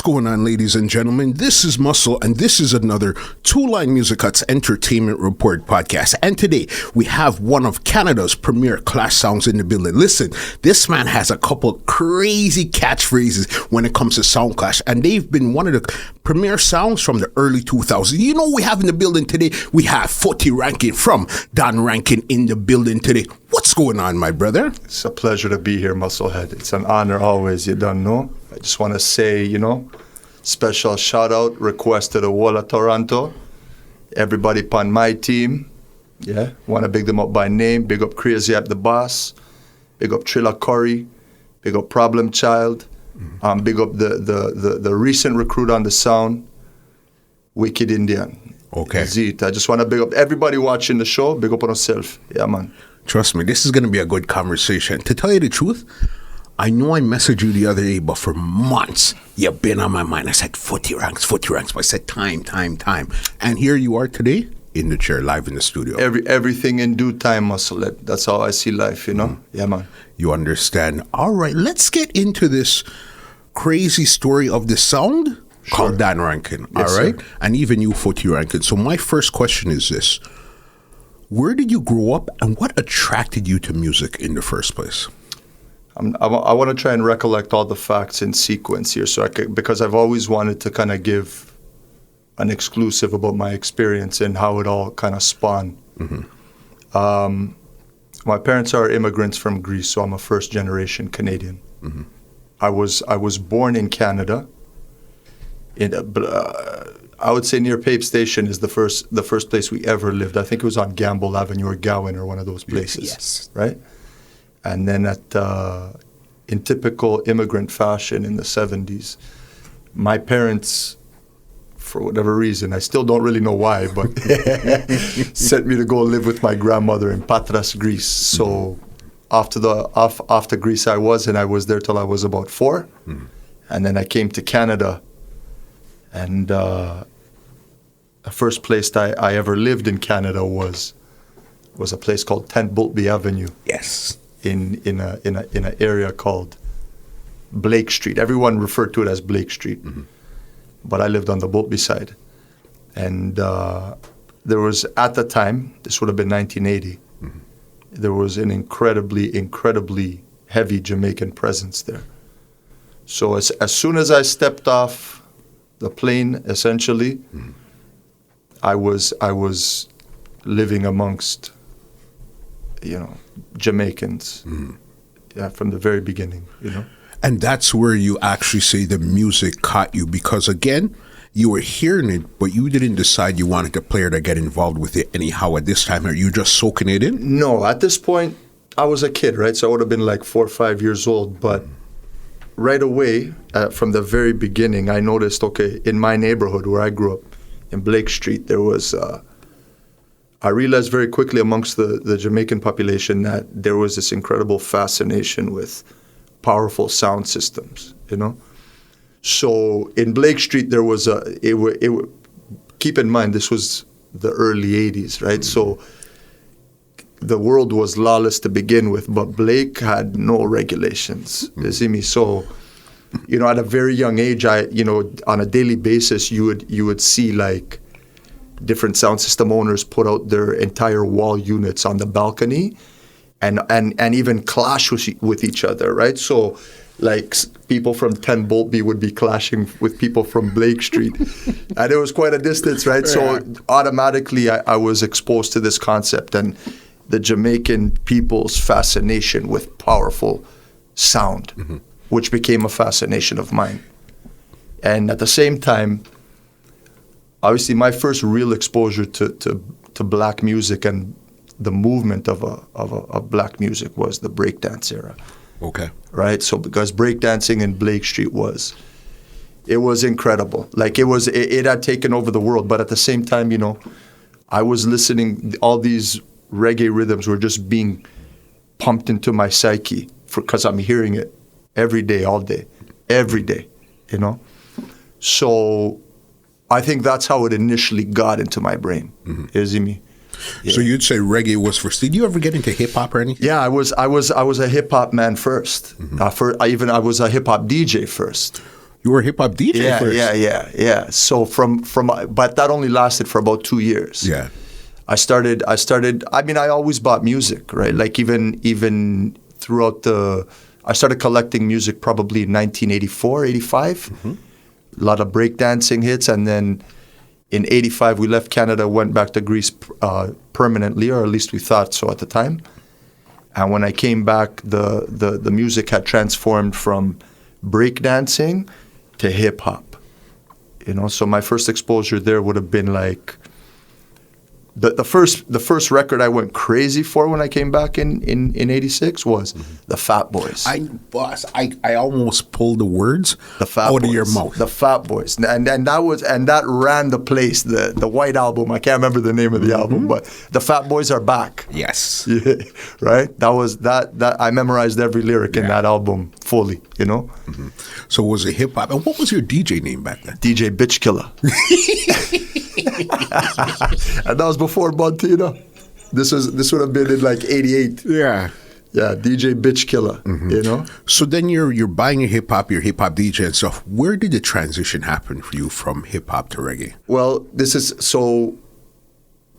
going on, ladies and gentlemen? This is Muscle, and this is another Two Line Music Cuts Entertainment Report podcast. And today, we have one of Canada's premier class sounds in the building. Listen, this man has a couple crazy catchphrases when it comes to sound clash, and they've been one of the premier sounds from the early 2000s. You know, we have in the building today, we have PHOTI Rankin from Don Rankin in the building today. What's going on, my brother? It's a pleasure to be here, Musclehead. It's an honor always, you don't know. I just want to say, special shout out, request to the whole of Toronto. Everybody upon my team. Yeah, want to big them up by name. Big up Crazy App the Boss. Big up Trilla Curry. Big up Problem Child. Big up the recent recruit on the sound, Wicked Indian. Okay. Zeke. I just want to big up everybody watching the show. Big up on yourself. Yeah, man. Trust me, this is going to be a good conversation. To tell you the truth, I know I messaged you the other day, but for months, you've been on my mind. I said, PHOTI ranks. But I said, time. And here you are today in the chair, live in the studio. Everything in due time, Muscle. That's how I see life, Yeah, man. You understand. All right, let's get into this crazy story of the sound called Don Rankin. Yes, all right? Sir. And even you, PHOTI Rankin. So my first question is this. Where did you grow up, and what attracted you to music in the first place? I want to try and recollect all the facts in sequence here, because I've always wanted to kind of give an exclusive about my experience and how it all kind of spawned. Mm-hmm. My parents are immigrants from Greece, so I'm a first-generation Canadian. Mm-hmm. I was born in Canada. I would say near Pape Station is the first place we ever lived. I think it was on Gamble Avenue or Gowan or one of those places. Yes. Right? And then in typical immigrant fashion in the 70s, my parents, for whatever reason, I still don't really know why, but sent me to go live with my grandmother in Patras, Greece. So after Greece I was there till I was about 4. Mm-hmm. And then I came to Canada. And the first place I ever lived in Canada was a place called 10 Boltby Avenue. Yes. In an area called Blake Street. Everyone referred to it as Blake Street, mm-hmm. But I lived on the Boltby side. And there was, at the time, this would have been 1980, mm-hmm. There was an incredibly heavy Jamaican presence there. So as soon as I stepped off the plane, essentially, mm-hmm. I was living amongst Jamaicans, yeah, from the very beginning, And that's where you actually say the music caught you, because again, you were hearing it, but you didn't decide you wanted to play or to get involved with it anyhow at this time. Are you just soaking it in? No, at this point, I was a kid, right? So I would have been like 4 or 5 years old, but right away, from the very beginning, I noticed, okay, in my neighborhood where I grew up, in Blake Street, there was... I realized very quickly amongst the Jamaican population that there was this incredible fascination with powerful sound systems, So in Blake Street, there was keep in mind, this was the early 80s, right? Mm-hmm. So the world was lawless to begin with, but Blake had no regulations, you see me? So, at a very young age, on a daily basis, you would see like different sound system owners put out their entire wall units on the balcony and even clash with each other, right? So like people from 10 Boltby would be clashing with people from Blake Street. And it was quite a distance, right? So automatically I was exposed to this concept and the Jamaican people's fascination with powerful sound, mm-hmm. which became a fascination of mine. And at the same time, obviously, my first real exposure to black music and the movement of black music was the breakdance era. Okay. Right? So because breakdancing in Blake Street was incredible. Like it had taken over the world. But at the same time, I was listening, all these reggae rhythms were just being pumped into my psyche because I'm hearing it every day, all day, every day, So I think that's how it initially got into my brain. Mm-hmm. You see me? Yeah. So you'd say reggae was first. Did you ever get into hip hop or anything? Yeah, I was a hip hop man first. Mm-hmm. I was a hip hop DJ first. You were a hip hop DJ Yeah, first. yeah. So but that only lasted for about 2 years. Yeah. I started. I mean, I always bought music, right? Like even throughout I started collecting music probably in 1984, 85. A lot of breakdancing hits, and then in 85 we left Canada, went back to Greece permanently, or at least we thought so at the time. And when I came back, the music had transformed from breakdancing to hip hop. So my first exposure there would have been like the first record I went crazy for when I came back in 86 was the Fat Boys. I almost pulled the words out of your mouth. The Fat Boys, and that ran the place. The White Album. I can't remember the name of the album, but the Fat Boys are back. Yes. Yeah, right. That I memorized every lyric in that album fully. So was it hip hop? And what was your DJ name back then? DJ Bitch Killer. And that was before Montino. This would have been in like 88. Yeah. Yeah, DJ Bitch Killer, So then you're buying your hip hop DJ and stuff. Where did the transition happen for you from hip hop to reggae? Well, this is so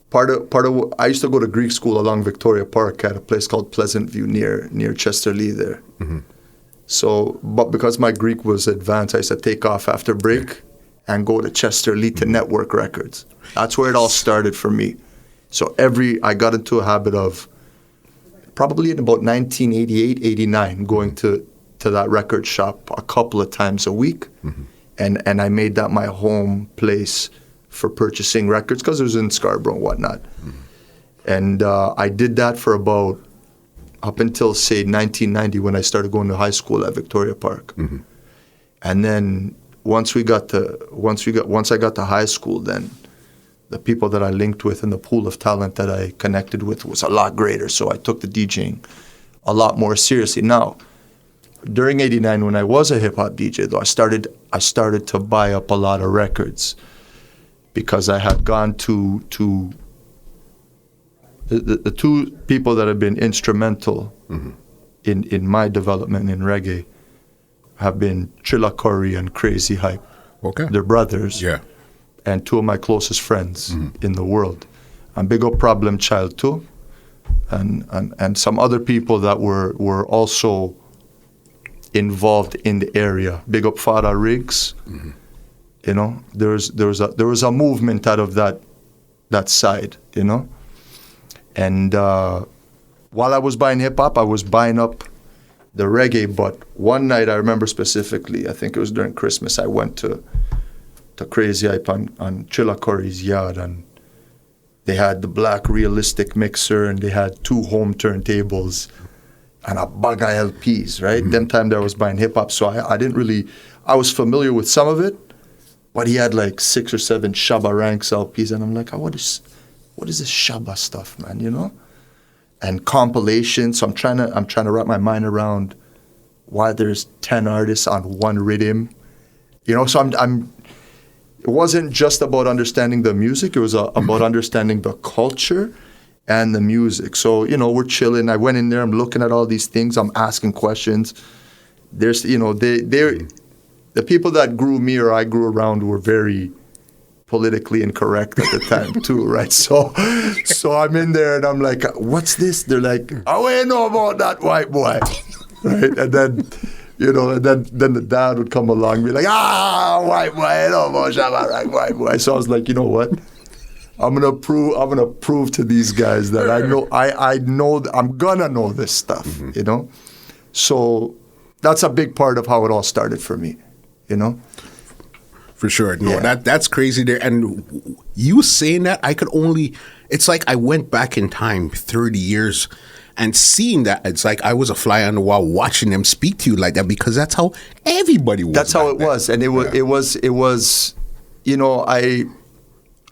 part of I used to go to Greek school along Victoria Park at a place called Pleasant View near Chesterlee there. So, but because my Greek was advanced, I used to take off after break and go to Chesterlee to Network Records. That's where it all started for me. So I got into a habit of probably in about 1988, 89, going to that record shop a couple of times a week. And I made that my home place for purchasing records because it was in Scarborough and whatnot. And I did that for about up until, say, 1990 when I started going to high school at Victoria Park. And then once I got to high school, then the people that I linked with and the pool of talent that I connected with was a lot greater. So I took the DJing a lot more seriously. Now, during '89, when I was a hip hop DJ, though, I started to buy up a lot of records because I had gone to the two people that have been instrumental in my development in reggae have been Trilla Curry and Crazy Hype. Okay. They're brothers. Yeah. And two of my closest friends in the world. And big up Problem Child too. And some other people that were also involved in the area. Big up Fada Riggs. There was a movement out of that side, And while I was buying hip hop, I was buying up the reggae. But one night I remember specifically, I think it was during Christmas, I went to Crazy Hype on Trilla Curry's yard, and they had the black realistic mixer, and they had 2 home turntables and a bag of LPs, right? Them time that I was buying hip hop, so I was familiar with some of it, but he had like 6 or 7 Shabba Ranks LPs, and I'm like, what is this Shabba stuff, man, And compilations. So I'm trying to wrap my mind around why there's 10 artists on one rhythm, So it wasn't just about understanding the music. It was about understanding the culture and the music. So, we're chilling. I went in there. I'm looking at all these things. I'm asking questions. There's, the people that grew me or I grew around were very politically incorrect at the time too, right? So I'm in there and I'm like, what's this? They're like, oh, I know about that white boy, right? And then, then the dad would come along and be like, white boy, I know about Shabba Rank, white boy. So I was like, you know what? I'm gonna prove to these guys that I know I'm gonna know this stuff, So that's a big part of how it all started for me, For sure. No, that's crazy there. And you saying that, it's like I went back in time 30 years and seeing that. It's like I was a fly on the wall watching them speak to you like that because that's how everybody was. That's how it was. And it was,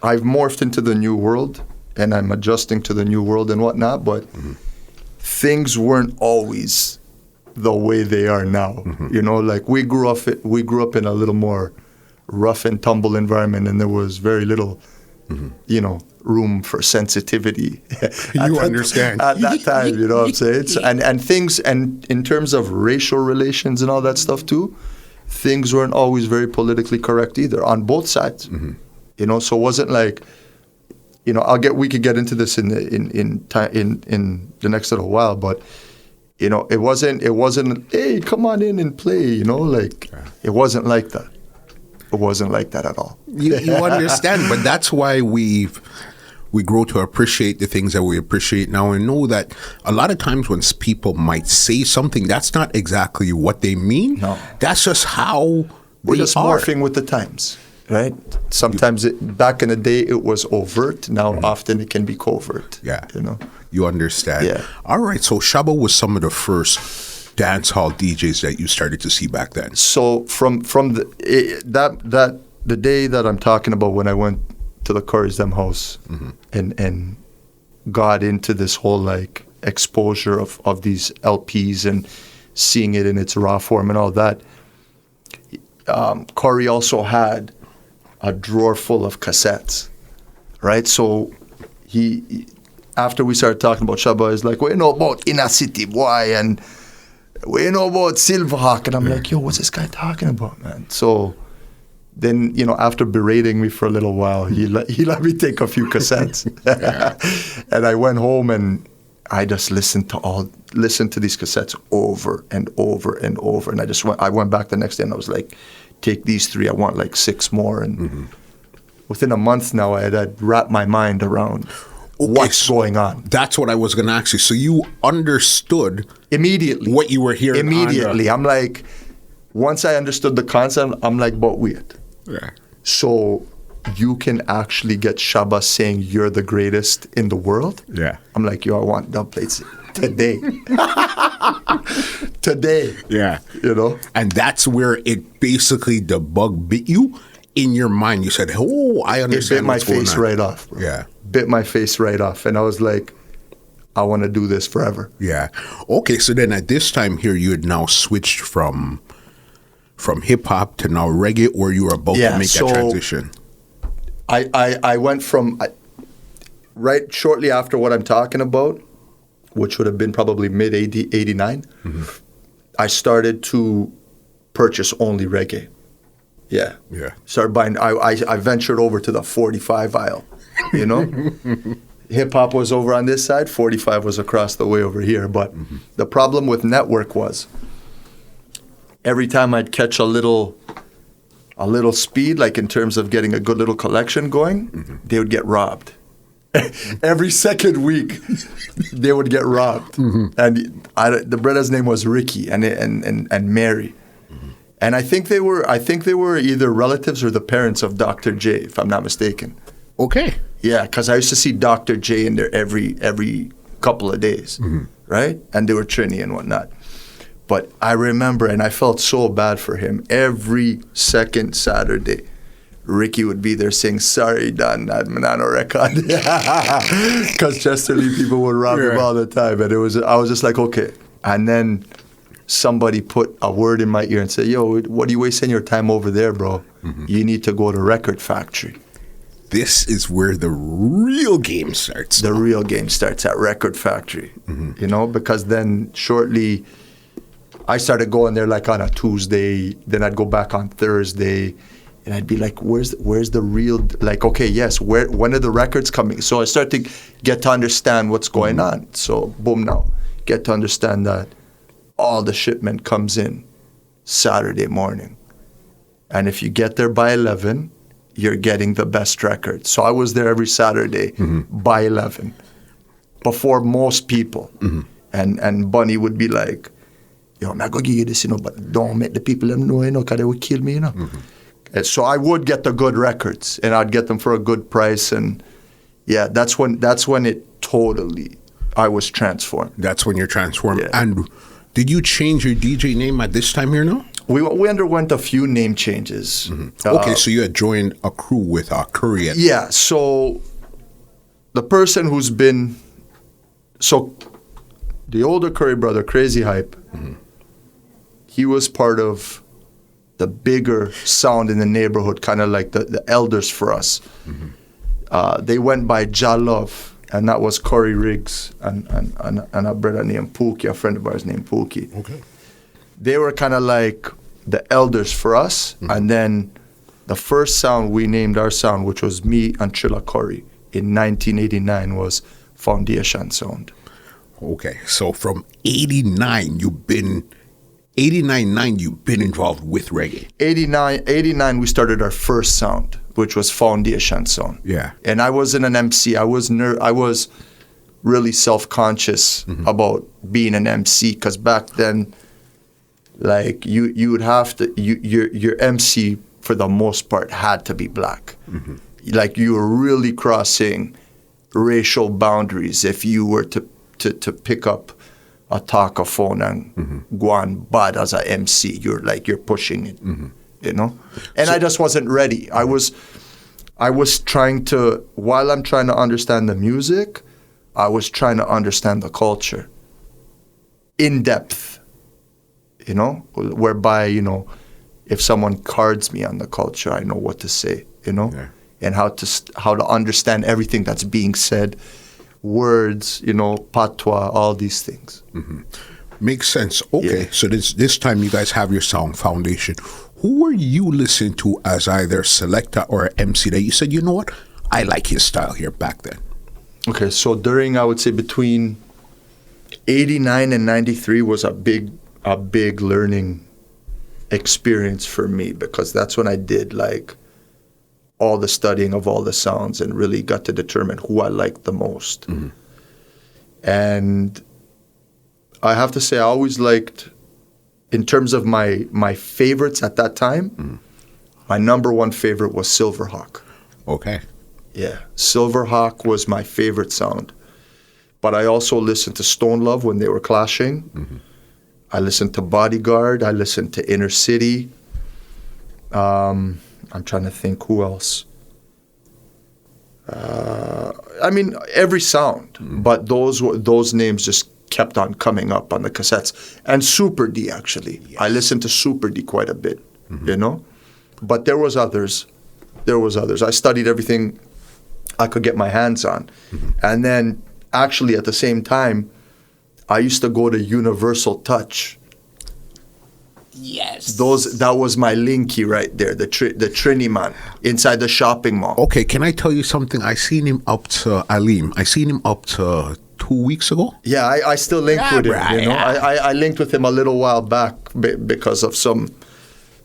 I've morphed into the new world and I'm adjusting to the new world and whatnot, but things weren't always the way they are now. Like we grew up in a little more rough and tumble environment, and there was very little, room for sensitivity. You understand. At that time, what I'm saying? And things, and in terms of racial relations and all that stuff too, things weren't always very politically correct either on both sides. You know, so it wasn't like, you know, we could get into this in the next little while, but you know, it wasn't, hey, come on in and play, you know, like it wasn't like that. It wasn't like that at all. You understand, but that's why we grow to appreciate the things that we appreciate now, and know that a lot of times when people might say something, that's not exactly what they mean. No. That's just how we're they just are. morphing with the times, right? Sometimes back in the day it was overt. Now often it can be covert. Yeah, you know. You understand. Yeah. All right. So Shabba was some of the first dance hall DJs that you started to see back then. So from the day that I'm talking about, when I went to the Curry's Them house and got into this whole like exposure of these LPs and seeing it in its raw form and all that, Curry also had a drawer full of cassettes, right? So he after we started talking about Shabba, he's like, well, you know about Inner City Boy and we know about Silverhawk. And I'm like, yo, what's this guy talking about, man? So then, you know, after berating me for a little while, he let me take a few cassettes. And I went home and I just listened to these cassettes over and over and over. And I went back the next day and I was like, take these 3, I want like 6 more. And within a month now, I had wrapped my mind around what's going on. That's what I was going to ask you. So you understood immediately what you were hearing. Immediately. I'm like, once I understood the concept, I'm like, but wait. Yeah. So you can actually get Shabba saying you're the greatest in the world? Yeah. I'm like, yo, I want dub plates today. Today. Yeah. You know? And that's where it basically, the bug bit you in your mind. You said, oh, I understand. It bit my face right off. Bro. Yeah. Bit my face right off. And I was like, I want to do this forever. Yeah. Okay, so then at this time here, you had now switched from hip-hop to now reggae, or you were about to make that transition? I went from, right shortly after what I'm talking about, which would have been probably mid-89, I started to purchase only reggae. Yeah. Yeah. Started buying, I ventured over to the 45 aisle, you know? Hip-hop was over on this side, 45 was across the way over here. But the problem with network was every time I'd catch a little speed, like in terms of getting a good little collection going, they would get robbed. Every second week, they would get robbed. And the brother's name was Ricky and Mary. And I think they were either relatives or the parents of Dr. J, if I'm not mistaken. Okay. Yeah, because I used to see Dr. J in there every couple of days, right? And they were Trini and whatnot. But I remember, and I felt so bad for him, every second Saturday, Ricky would be there saying, sorry, Don, that Manano record. Because Chesterly people would rob him all the time. And I was just like, okay. And then somebody put a word in my ear and said, yo, what are you wasting your time over there, bro? You need to go to Record Factory. This is where the real game starts. The real game starts at Record Factory, you know, because then shortly I started going there like on a Tuesday, then I'd go back on Thursday, and I'd be like, where's the real, like, okay, yes, when are the records coming? So I started to get to understand what's going on. So boom, now, get to understand that all the shipment comes in Saturday morning. And if you get there by 11, you're getting the best record. So I was there every Saturday by 11, before most people. And Bunny would be like, yo, I'm not going to give you this, you know, but don't make the people them know, you know, because they would kill me, you know. And so I would get the good records, and I'd get them for a good price. And yeah, that's when it totally, I was transformed. That's when you're transformed. Yeah. And did you change your DJ name at this time here now? We underwent a few name changes. Okay, so you had joined a crew with Curry. Yeah, so the person who's been, so the older Curry brother, Crazy Hype, he was part of the bigger sound in the neighborhood, kind of like the elders for us. They went by Ja Love, and that was Corey Riggs and a brother named Pookie, a friend of ours named Pookie. Okay. They were kind of like the elders for us, and then the first sound we named our sound, which was me and Trilla Curry in 1989, was Foundation Sound. Okay, so from 89, you've been involved with reggae. 89 we started our first sound, which was Foundation Sound. Yeah. And I wasn't an MC. I was really self-conscious about being an MC, because back then, like you would have to your MC for the most part had to be black. Like you were really crossing racial boundaries if you were to pick up a talkaphone and go on bad as a MC. You're pushing it, you know. And I just wasn't ready. I was trying to, while I'm trying to understand the music, I was trying to understand the culture in depth. You know, whereby, you know, if someone cards me on the culture, I know what to say, you know, and how to understand everything that's being said, words, you know, patois, all these things. Makes sense. Okay, so this time you guys have your song Foundation. Who were you listening to as either selector or MC that you said, you know what, I like his style here back then? Okay, so during, I would say between 89 and 93 was a big learning experience for me, because that's when I did like all the studying of all the sounds and really got to determine who I liked the most. And I have to say, I always liked, in terms of my favorites at that time, my number one favorite was Silverhawk. Okay. Yeah, Silverhawk was my favorite sound. But I also listened to Stone Love when they were clashing. I listened to Bodyguard. I listened to Inner City. I'm trying to think who else. I mean, every sound, but those names just kept on coming up on the cassettes. And Super D, actually. Yes. I listened to Super D quite a bit, you know? But there was others. I studied everything I could get my hands on. And then, actually, at the same time, I used to go to Universal Touch. Yes. That was my linky right there, the Trini man, inside the shopping mall. Okay, can I tell you something? I seen him up to Aleem. I seen him up to 2 weeks ago. Yeah, I still link with him. Right, You know, I linked with him a little while back because of some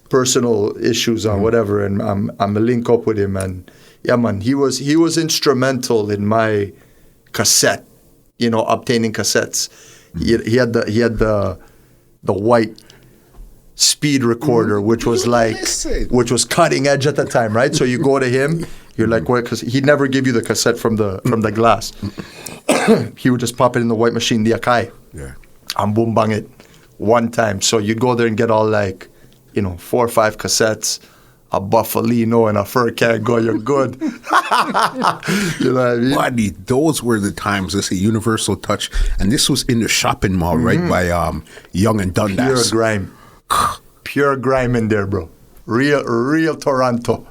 personal issues or whatever, and I'm a link up with him. And yeah, man, he was instrumental in my cassette, you know, obtaining cassettes. He had the white speed recorder, which was which was cutting edge at the time, right? So you go to him, you're like, what? Because he'd never give you the cassette from the glass. He would just pop it in the white machine, the Akai, and boom bang it one time. So you'd go there and get all like, you know, 4 or 5 cassettes, a Buffalino and a Fur Cargo, you're good. You know what I mean? Buddy, those were the times. This is Universal Touch, and this was in the shopping mall, right by Young and Dundas. Pure grime in there, bro. Real Toronto.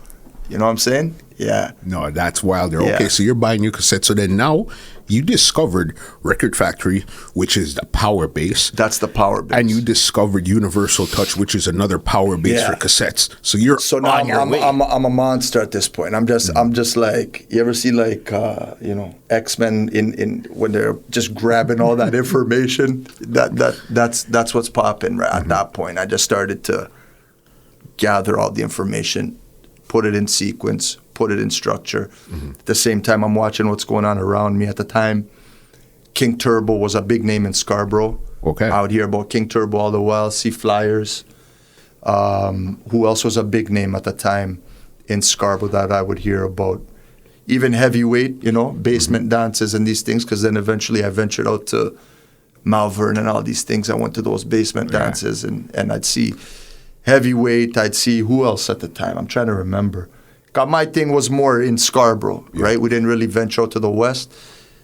You know what I'm saying? Yeah. No, that's wild there. Yeah. Okay, so you're buying new cassettes. So then now you discovered Record Factory, which is the power base. That's the power base. And you discovered Universal Touch, which is another power base for cassettes. So you're now on your way. I'm a monster at this point. I'm just like, you ever see like you know, X-Men in when they're just grabbing all that information? That's what's popping right at that point. I just started to gather all the information, put it in sequence, put it in structure. At the same time, I'm watching what's going on around me. At the time, King Turbo was a big name in Scarborough. Okay. I would hear about King Turbo all the while, see flyers. Who else was a big name at the time in Scarborough that I would hear about? Even Heavyweight, you know, basement dances and these things, because then eventually I ventured out to Malvern and all these things. I went to those basement dances and I'd see Heavyweight. I'd see who else at the time? I'm trying to remember. My thing was more in Scarborough, right? We didn't really venture out to the west.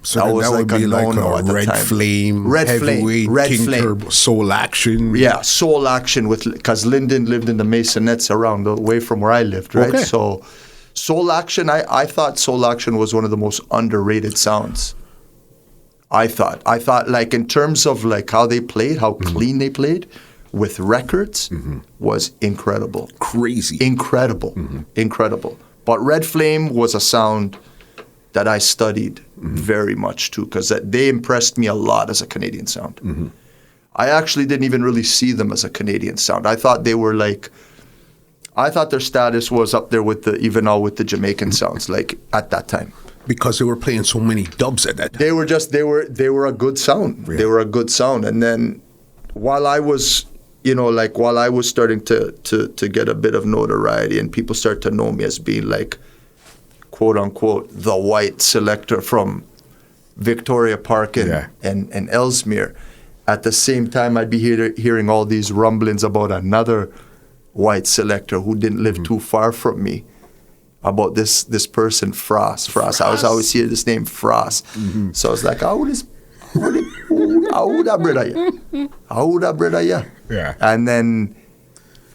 So that was would be like a Red Flame, Heavyweight, King Turbo, Soul Action. Yeah, Soul Action, because Lyndon lived in the Masonettes around the way from where I lived, right? Okay. So Soul Action, I thought Soul Action was one of the most underrated sounds. I thought like in terms of like how they played, how clean they played, with records was incredible. Crazy. Incredible. But Red Flame was a sound that I studied very much too, because they impressed me a lot as a Canadian sound. I actually didn't even really see them as a Canadian sound. I thought they were like, I thought their status was up there with the Jamaican sounds, like at that time. Because they were playing so many dubs at that time. They were a good sound. Yeah. They were a good sound. And then while I was starting to get a bit of notoriety and people start to know me as being like, quote unquote, the white selector from Victoria Park and Ellesmere, at the same time I'd be hearing all these rumblings about another white selector who didn't live too far from me, about this person, Frost. I was always hearing this name, Frost. So I was like, how would that brother, Yeah. And then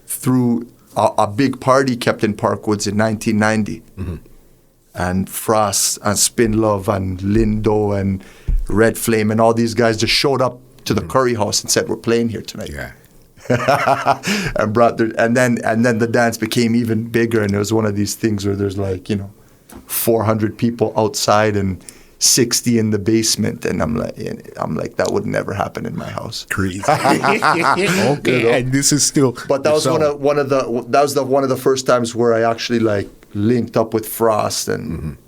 through a big party kept in Parkwoods in 1990, and Frost and Spin Love and Lindo and Red Flame and all these guys just showed up to the Curry House and said, we're playing here tonight. Yeah. and then the dance became even bigger, and it was one of these things where there's like 400 people outside and 60 in the basement, and I'm like that would never happen in my house. Crazy. Okay, and this is still. But that was one of the first times where I actually like linked up with Frost, and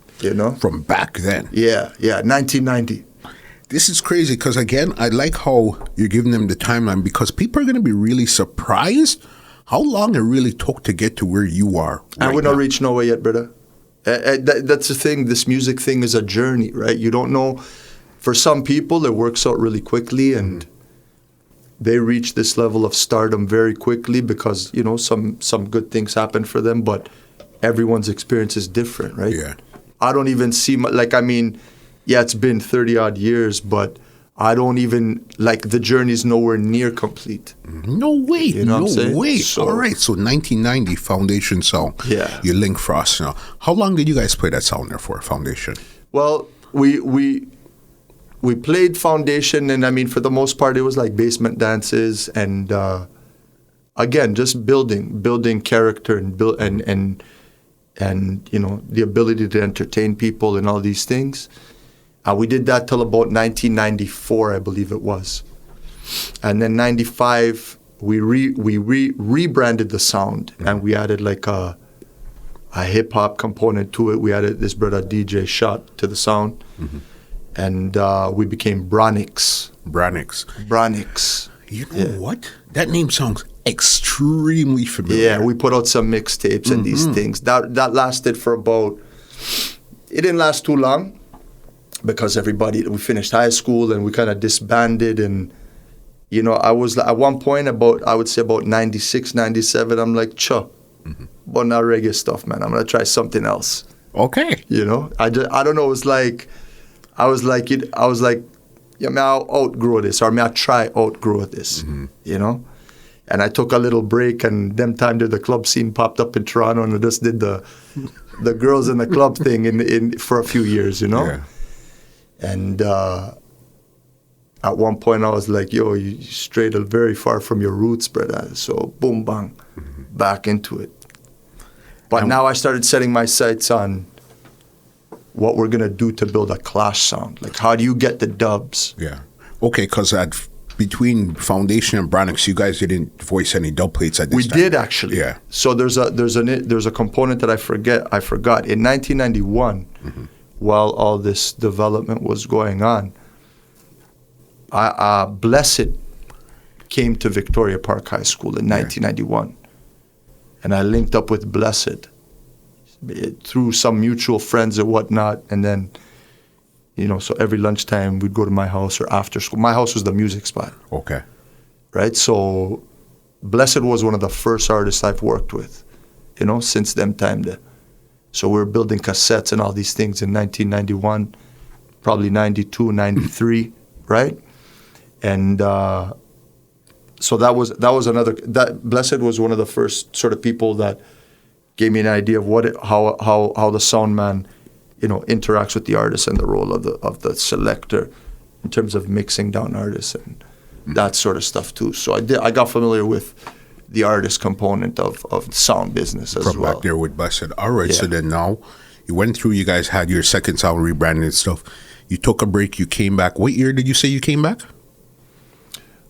from back then. Yeah, 1990. This is crazy because, again, I like how you're giving them the timeline, because people are going to be really surprised how long it really took to get to where you are. And we're not reached nowhere yet, brother. That's the thing. This music thing is a journey, right? You don't know. For some people, it works out really quickly, and they reach this level of stardom very quickly because, some good things happen for them, but everyone's experience is different, right? Yeah. I don't even see, it's been 30-odd years, but I don't even, the journey's nowhere near complete. No way. You know what I'm saying? No way. So, all right. So 1990 Foundation song. Yeah. You link Frost now. How long did you guys play that song there for, Foundation? Well, we played Foundation, and for the most part, it was like basement dances and, again, just building character and the ability to entertain people and all these things. We did that till about 1994, I believe it was. And then 95, we rebranded the sound, and we added like a hip-hop component to it. We added this brother DJ Shot to the sound, and we became Bronix. You know what? That name sounds extremely familiar. Yeah, we put out some mixtapes and these things. That lasted for about... It didn't last too long, because we finished high school and we kind of disbanded, and I was at one point I would say about 96, 97, I'm like, but not reggae stuff, man. I'm gonna try something else. Okay. I don't know. It was like I was like, yeah, man, I'll outgrow this, or may I try outgrow this, And I took a little break, and them time the club scene popped up in Toronto, and I just did the girls in the club thing in for a few years, Yeah. And at one point I was like, yo, you strayed very far from your roots, brother. So boom, bang, back into it. But now I started setting my sights on what we're going to do to build a Clash sound. Like, how do you get the dubs? Yeah. Okay, because between Foundation and Bronix, you guys didn't voice any dub plates at this time. We did, actually. Yeah. So there's a component that I forgot. In 1991, while all this development was going on, Blessed came to Victoria Park High School in 1991. And I linked up with Blessed through some mutual friends and whatnot. And then, so every lunchtime we'd go to my house or after school. My house was the music spot. Okay. Right? So Blessed was one of the first artists I've worked with, since them time there. So we were building cassettes and all these things in 1991, probably 92, 93, right? And so that was Blessed was one of the first sort of people that gave me an idea of how the sound man, interacts with the artist and the role of the selector in terms of mixing down artists. And that sort of stuff too. So I got familiar with the artist component of sound business as From well. back there with Busted. All right, so Yeah. then now you went through, you guys had your second sound rebranding and stuff. You took a break, you came back. What year did you say you came back?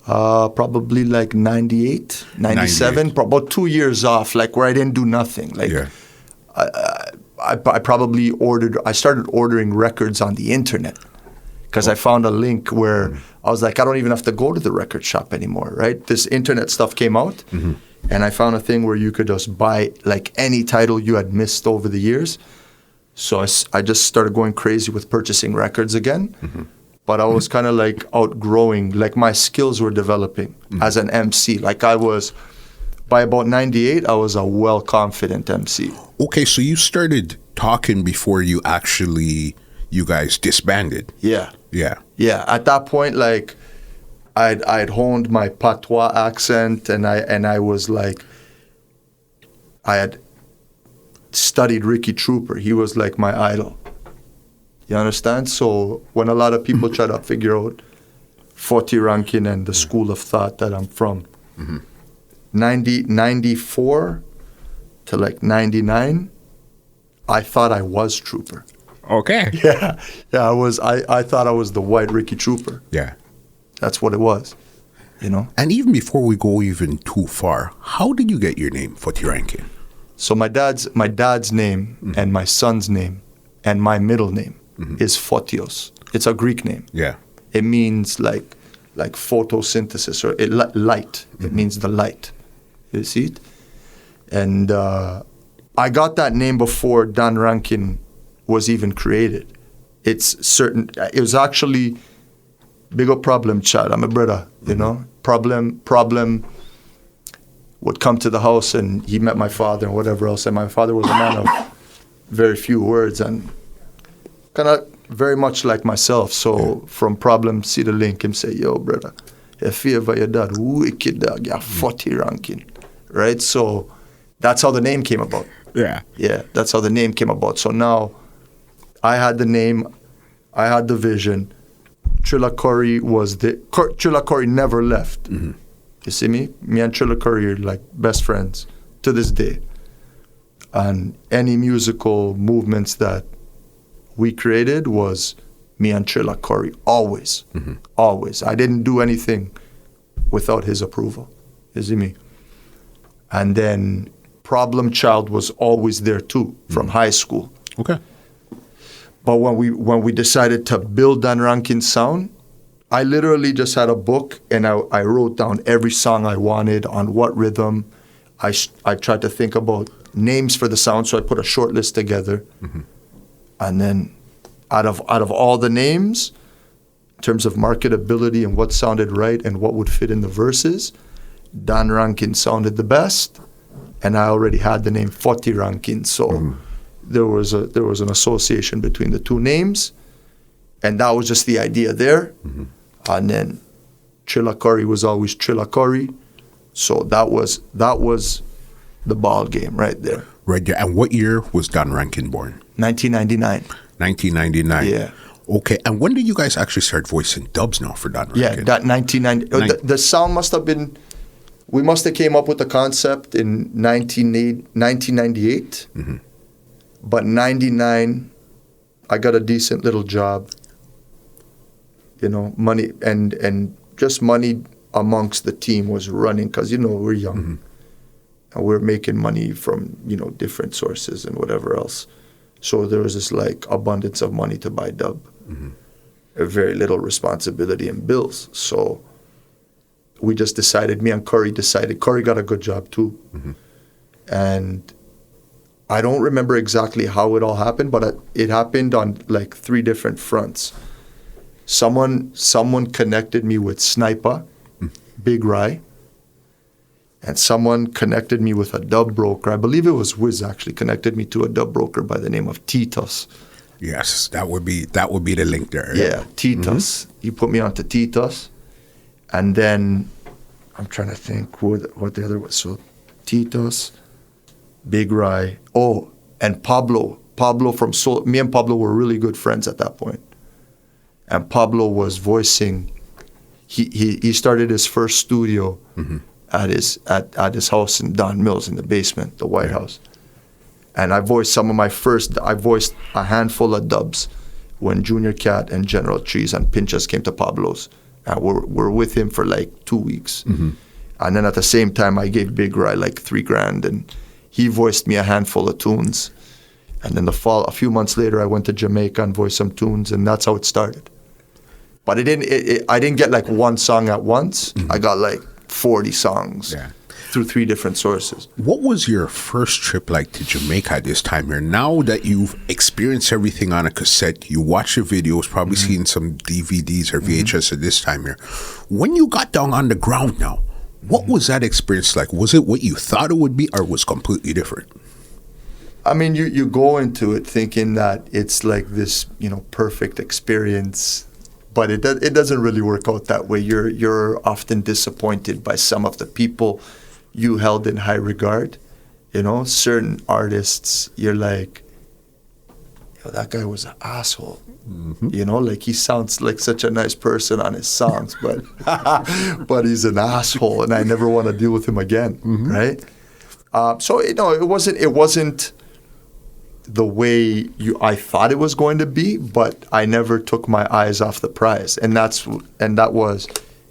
Probably like 98, 97, 98. about 2 years off, like where I didn't do nothing. Like Yeah. I probably I started ordering records on the internet because I found a link where I was like, I don't even have to go to the record shop anymore, right? This internet stuff came out, and I found a thing where you could just buy like any title you had missed over the years. So I just started going crazy with purchasing records again. But I was kind of like outgrowing, like my skills were developing as an MC. Like by about 98, I was a well-confident MC. Okay, so you started talking before you guys disbanded. Yeah. Yeah. Yeah, at that point, like, I'd honed my patois accent, and I was like, I had studied Ricky Trooper. He was like my idol. You understand? So when a lot of people try to figure out PHOTI Rankin and the school of thought that I'm from, 94 to like 99, I thought I was Trooper. Okay. Yeah, I thought I was the white Ricky Trooper. Yeah. That's what it was, you know? And even before we go even too far, how did you get your name, PHOTI Rankin? So my dad's name and my son's name and my middle name is Photios. It's a Greek name. Yeah. It means like photosynthesis or light. It means the light. You see it? And I got that name before Dan Rankin was even created. It was actually big up problem child. I'm a brother, you know. Problem would come to the house and he met my father and whatever else. And my father was a man of very few words and kind of very much like myself. So from problem, see the link, him say, yo, brother, if you ever your dad, wicked dog, you're 40 ranking. Right? So that's how the name came about. Yeah. Yeah, that's how the name came about. So now I had the name, I had the vision. Trilla Corey never left. You see me? Me and Trilla Corey are like best friends to this day. And any musical movements that we created was me and Trilla Corey, always. Always. I didn't do anything without his approval. You see me? And then Problem Child was always there too, from high school. Okay. But when we decided to build Dan Rankin's sound, I literally just had a book and I wrote down every song I wanted, on what rhythm. I tried to think about names for the sound, so I put a short list together. And then out of all the names, in terms of marketability and what sounded right and what would fit in the verses, Dan Rankin sounded the best. And I already had the name PHOTI Rankin, so there was an association between the two names, and that was just the idea there. And then Trilla Corey was always Trilla Corey, so that was the ball game right there. Right there. And what year was Dan Rankin born? 1999. 1999. Yeah. Okay. And when did you guys actually start voicing dubs now for Dan Rankin? Yeah, that 1990. The sound must have been. We must have came up with the concept in 1998. But 99, I got a decent little job. You know, money and just money amongst the team was running because, you know, we're young. And we're making money from, you know, different sources and whatever else. So there was this like abundance of money to buy dub. Very little responsibility and bills. So we just decided, me and Corey decided, Corey got a good job too. And I don't remember exactly how it all happened, but it happened on like 3 different fronts. Someone connected me with Sniper, Big Rye, and someone connected me with a dub broker. I believe it was Wiz actually connected me to a dub broker by the name of Titos. Yes, that would be the link there. Yeah, Titos. He put me onto Titos. And then I'm trying to think what the other was. So Titos, Big Rye. Oh, and Pablo. Pablo from Soul. Me and Pablo were really good friends at that point. And Pablo was voicing. he started his first studio at his house in Don Mills in the basement, the White House. And I voiced a handful of dubs when Junior Cat and General Trees and Pinchas came to Pablo's. And we're with him for like 2 weeks. And then at the same time, I gave Big Ry like $3,000, and he voiced me a handful of tunes. And then a few months later, I went to Jamaica and voiced some tunes, and that's how it started. But I didn't get like one song at once. I got like 40 songs through 3 different sources. What was your first trip like to Jamaica this time here? Now that you've experienced everything on a cassette, you watch your videos, probably seen some DVDs or VHS at this time here. When you got down on the ground now, what was that experience like? Was it what you thought it would be, or was completely different? I mean, you go into it thinking that it's like this, perfect experience, but it doesn't really work out that way. You're often disappointed by some of the people you held in high regard. Certain artists, you're like, that guy was an asshole. Like he sounds like such a nice person on his songs, but but he's an asshole, and I never want to deal with him again, right? So it wasn't the way I thought it was going to be, but I never took my eyes off the prize, and that was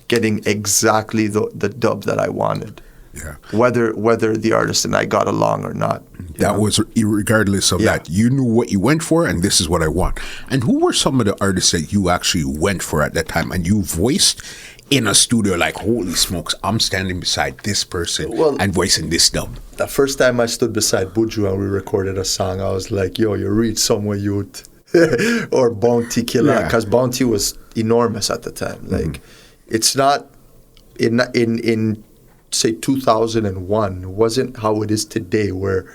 getting exactly the dub that I wanted. Yeah. Whether the artist and I got along or not. That was regardless of that. You knew what you went for, and this is what I want. And who were some of the artists that you actually went for at that time and you voiced in a studio like, holy smokes, I'm standing beside this person and voicing this dub? The first time I stood beside Buju and we recorded a song, I was like, yo, you reach somewhere, youth. Or Bounty Killer, because Bounty was enormous at the time. Like, it's not in say 2001, it wasn't how it is today, where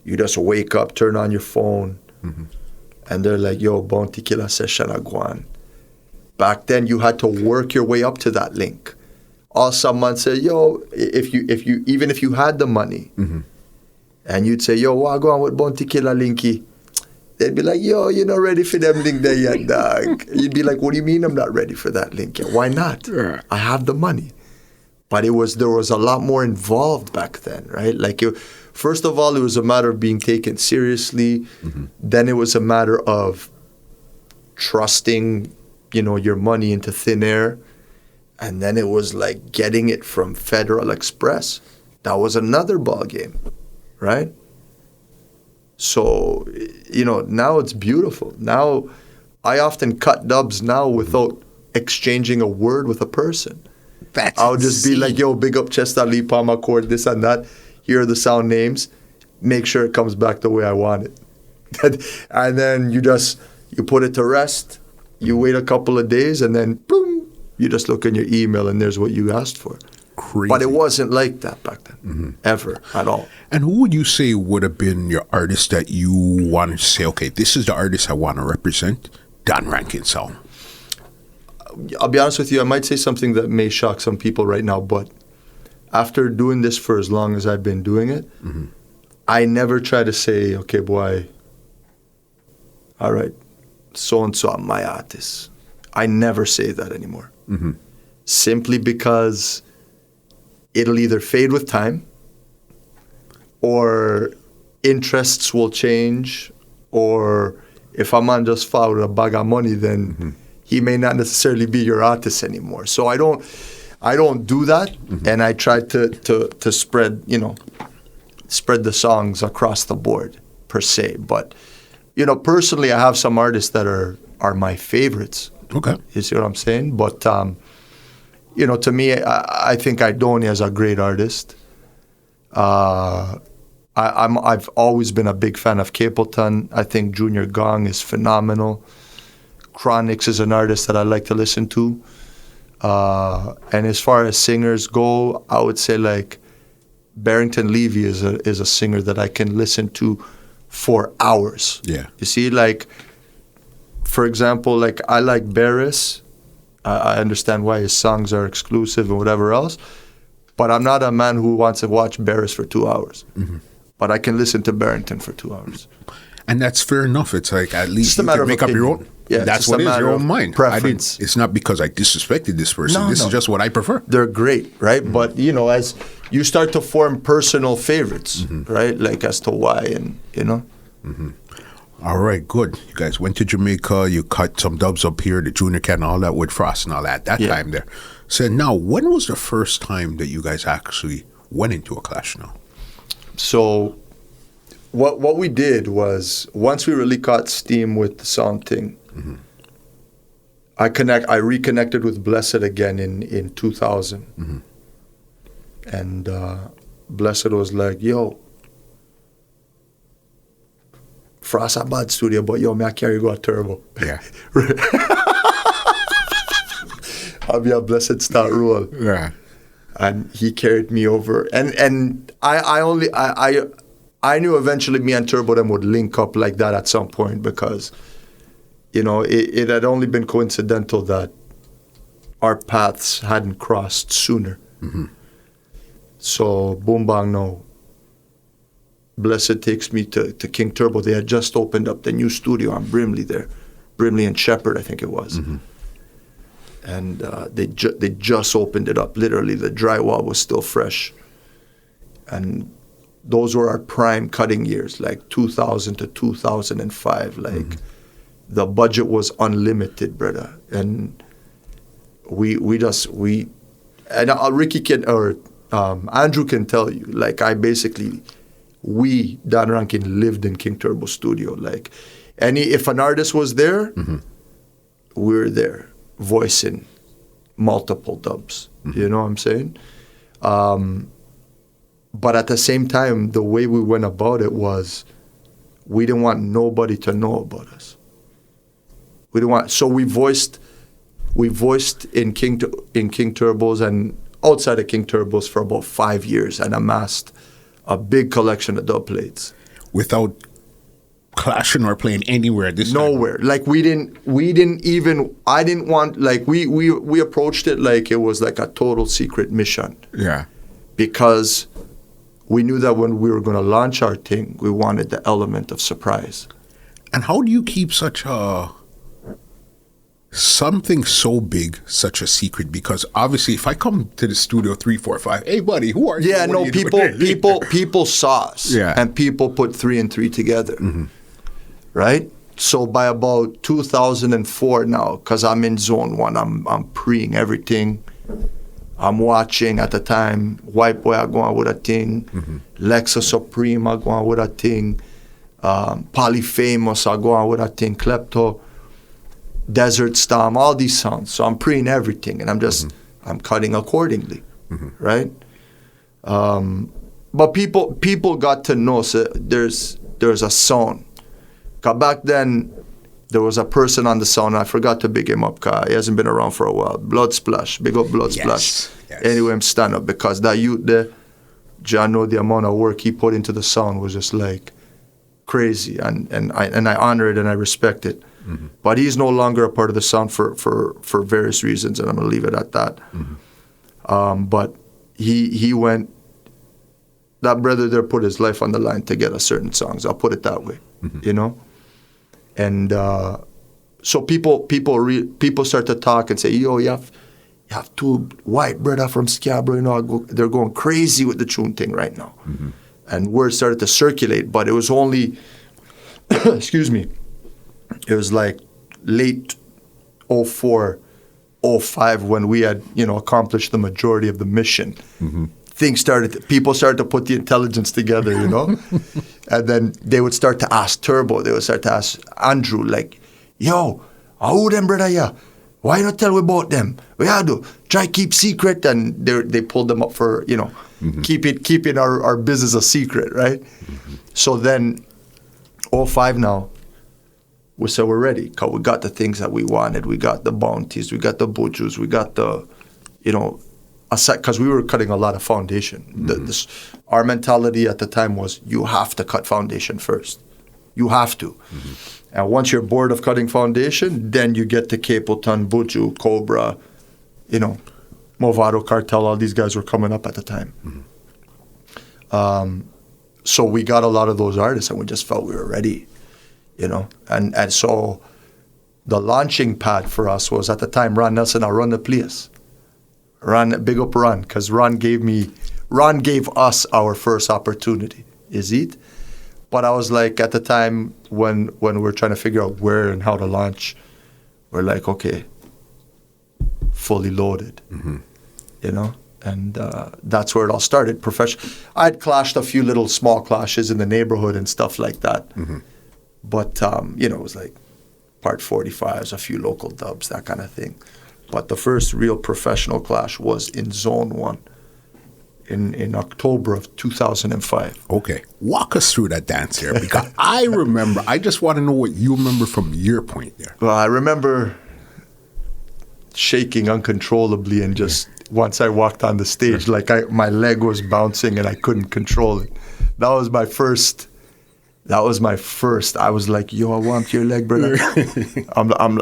you just wake up, turn on your phone, and they're like, yo, Bounty Killer session agwan. Back then, you had to work your way up to that link. Or someone said, yo, if you had the money, and you'd say, yo, what go on with Bounty Killer linky? They'd be like, yo, you're not ready for them link there yet, dog. You'd be like, what do you mean I'm not ready for that link yet? Why not? I have the money. But there was a lot more involved back then, right? Like, first of all, it was a matter of being taken seriously. Then it was a matter of trusting, your money into thin air. And then it was like getting it from Federal Express. That was another ball game, right? So, now it's beautiful. Now, I often cut dubs now without exchanging a word with a person. I'll just be like, yo, big up Chester Lee, Palma chord, this and that. Here are the sound names. Make sure it comes back the way I want it. And then you put it to rest. You wait a couple of days, and then boom, you just look in your email, and there's what you asked for. Crazy. But it wasn't like that back then, ever, at all. And who would you say would have been your artist that you wanted to say, okay, this is the artist I want to represent, Don Rankin sound? I'll be honest with you, I might say something that may shock some people right now, but after doing this for as long as I've been doing it, I never try to say, okay, boy, all right, so-and-so, I'm my artist. I never say that anymore. Simply because it'll either fade with time, or interests will change, or if a man just found a bag of money, then he may not necessarily be your artist anymore. So I don't do that, and I try to spread the songs across the board per se. But personally, I have some artists that are my favorites. Okay, you see what I'm saying? But to me, I think Idoni is a great artist. I've always been a big fan of Capleton. I think Junior Gong is phenomenal. Chronix is an artist that I like to listen to. And as far as singers go, I would say like Barrington Levy is a singer that I can listen to for hours. Yeah. You see, like, for example, like I like Barris. I understand why his songs are exclusive and whatever else, but I'm not a man who wants to watch Barris for 2 hours. But I can listen to Barrington for 2 hours. And that's fair enough. It's like, at least you can make up your own. Yeah, That's it's what just it a is, your matter own of mind. preference. It's not because I disrespected this person. No, This no. is just what I prefer. They're great, right? But as you start to form personal favorites, right? Like as to why, and All right, good. You guys went to Jamaica. You cut some dubs up here, the Junior Cat and all that with Frost and all that. That Yeah. time there. So now, when was the first time that you guys actually went into a clash now? So what we did was, once we really caught steam with the sound thing, I reconnected with Blessed again in 2000. And Blessed was like, yo, Frost a bad studio, but yo, me I carry go a turbo. Yeah. I'll be a Blessed start roll. Yeah. And he carried me over. And I knew eventually me and Turbo them would link up like that at some point, because it had only been coincidental that our paths hadn't crossed sooner. So boom bang no. Blessed takes me to King Turbo. They had just opened up the new studio on Brimley there. Brimley and Shepherd, I think it was. And they just opened it up. Literally, the drywall was still fresh. And those were our prime cutting years, like 2000 to 2005. Like, the budget was unlimited, brother. And Ricky can, or Andrew can tell you, like, Dan Rankin lived in King Turbo studio. Like, if an artist was there, we were there, voicing multiple dubs. You know what I'm saying? But at the same time, the way we went about it was, we didn't want nobody to know about us. So we voiced in King Turbos and outside of King Turbos for about 5 years, and amassed a big collection of dub plates. Without clashing or playing anywhere this time? Nowhere. Like, we didn't even, I didn't want, like, we approached it like it was like a total secret mission. Yeah. Because we knew that when we were going to launch our thing, we wanted the element of surprise. And how do you keep something so big, such a secret? Because obviously, if I come to the studio 3, 4, 5, hey buddy, who are you? Yeah, no, people saw us. Yeah. And people put 3 and 3 together. Right? So by about 2004 now, because I'm in zone 1, I'm preing everything. I'm watching at the time, White Boy are going with a thing, Lexa Supreme are going with a thing, Polyphamous are going with a thing, Klepto, Desert Storm, all these sounds. So I'm preing everything, and I'm cutting accordingly, right? But people got to know, so there's a sound. Cause back then, there was a person on the sound, I forgot to big him up, cause he hasn't been around for a while. Blood Splash, big up Blood Splash. Yes. Anyway, I'm stand up, because that youth there, John know the amount of work he put into the sound was just like crazy, and I honor it and I respect it. But he's no longer a part of the sound for various reasons, and I'm gonna leave it at that. But he went. That brother there put his life on the line to get us certain songs. I'll put it that way, you know. And so people start to talk and say, "Yo, you have 2 white brother from Scarborough, you know, they're going crazy with the tune thing right now." And word started to circulate, but it was only, excuse me, it was like late 04, 05 when we had, accomplished the majority of the mission. People started to put the intelligence together, you know? And then they would start to ask Turbo, they would start to ask Andrew, like, "Yo, who them brother, yeah? Why not tell we about them? We had to try keep secret." And they pulled them up for, keeping our business a secret, right? So then, 05 now, we said we're ready, because we got the things that we wanted. We got the bounties, we got the bujus, we got the, because we were cutting a lot of foundation. Our mentality at the time was, you have to cut foundation first. You have to. And once you're bored of cutting foundation, then you get to Capleton, Buju, Cobra, Movado Cartel, all these guys were coming up at the time. So we got a lot of those artists, and we just felt we were ready, And so the launching pad for us was at the time Ron Nelson. I run the place. Ron, big up Ron, because Ron gave us our first opportunity. Is it? But I was like, at the time when we were trying to figure out where and how to launch, we're like, okay, fully loaded, you know? And that's where it all started. I'd clashed a few little small clashes in the neighborhood and stuff like that. But, you know, it was like part 45s, a few local dubs, that kind of thing. But the first real professional clash was in Zone 1 in October of 2005. Okay. Walk us through that dance here, because I remember, I just want to know what you remember from your point there. Well, I remember shaking uncontrollably and just, once I walked on the stage, like my leg was bouncing and I couldn't control it. That was my first. I was like, yo, I want your leg, brother.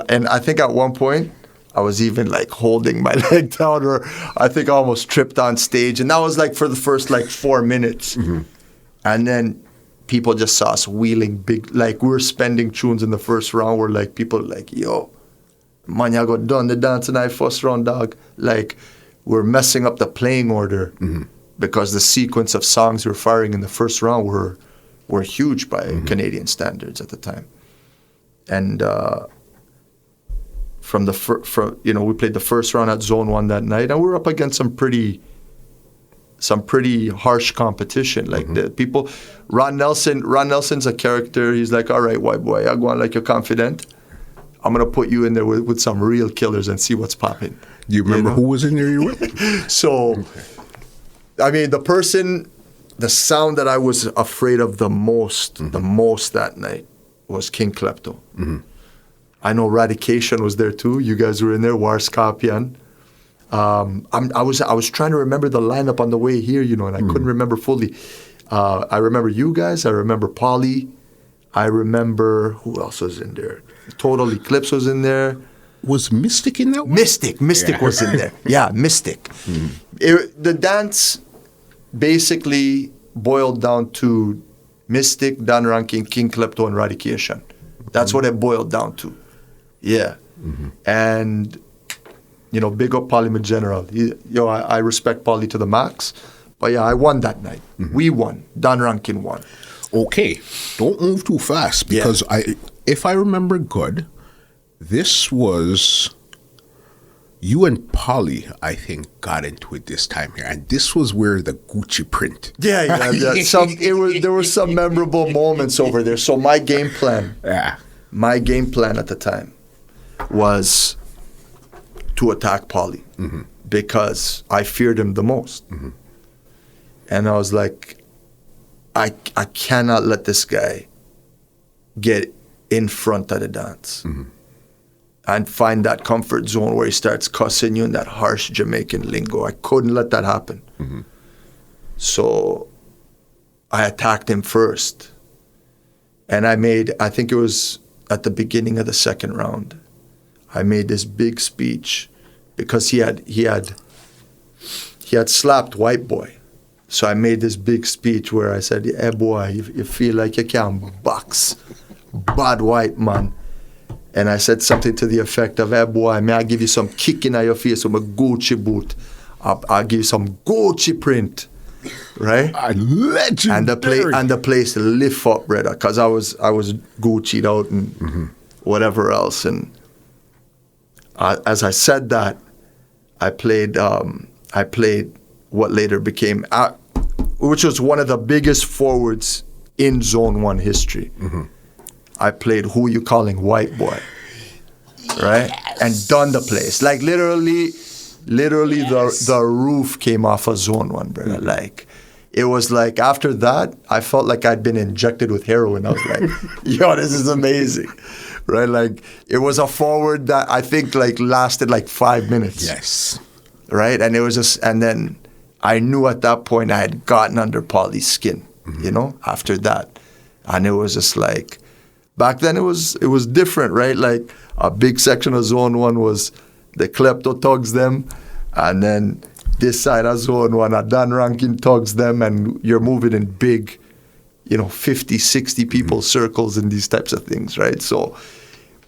And I think at one point, I was even like holding my leg down, or I think I almost tripped on stage. And that was like for the first like 4 minutes. And then people just saw us wheeling big, like we were spending tunes in the first round where like people were like, yo, man, you got done the dance tonight, first round, dog. Like we're messing up the playing order because the sequence of songs we were firing in the first round were huge by Canadian standards at the time. And we played the first round at Zone 1 that night, and we were up against some pretty harsh competition. Like the people, Ron Nelson's a character. He's like, all right, white boy, I go on like you're confident. I'm gonna put you in there with some real killers and see what's popping. Do you remember who was in there you were with? So, I mean, the sound that I was afraid of the most that night was King Klepto. I know Radication was there too. You guys were in there, War Scorpion. I was trying to remember the lineup on the way here, you know, and I couldn't remember fully. I remember you guys. I remember Polly. I remember who else was in there. Total Eclipse was in there. Was Mystic in that one? Mystic was in there. Yeah, Mystic. The dance basically boiled down to Mystic, Dan Rankin, King Klepto, and Radication. That's what it boiled down to. Yeah. And, you know, big up Paulie General. I respect Paulie to the max. But yeah, I won that night. We won. Dan Rankin won. Okay. Don't move too fast, because if I remember good, this was you and Polly, I think, got into it this time here, and this was where the Gucci print. Yeah. There were some memorable moments over there. So my game plan at the time was to attack Polly because I feared him the most, and I was like, I cannot let this guy get in front of the dance. And find that comfort zone where he starts cussing you in that harsh Jamaican lingo. I couldn't let that happen. So I attacked him first. And I think it was at the beginning of the second round, I made this big speech because he had slapped White Boy. So I made this big speech where I said, hey boy, you feel like you can box bad white man. And I said something to the effect of, hey boy, may I give you some kick in your face with a Gucci boot? I'll give you some Gucci print, right? Legendary. And the place lift up, brother, because I was Gucci'd out and whatever else. And as I said that, I played what later became, which was one of the biggest forwards in Zone 1 history. I played Who You Calling White Boy, right? And done the place. Like literally the roof came off of Zone 1, brother. Like it was like after that, I felt like I'd been injected with heroin. I was like, yo, this is amazing, right? Like it was a forward that I think like lasted like 5 minutes. Yes. Right? And it was just, and then I knew at that point I had gotten under Polly's skin, you know, after that. And it was just like, back then it was different, right? Like a big section of Zone 1 was the Klepto thugs them, and then this side of Zone 1, a Dan Rankin thugs them, and you're moving in big, 50, 60 people circles and these types of things, right? So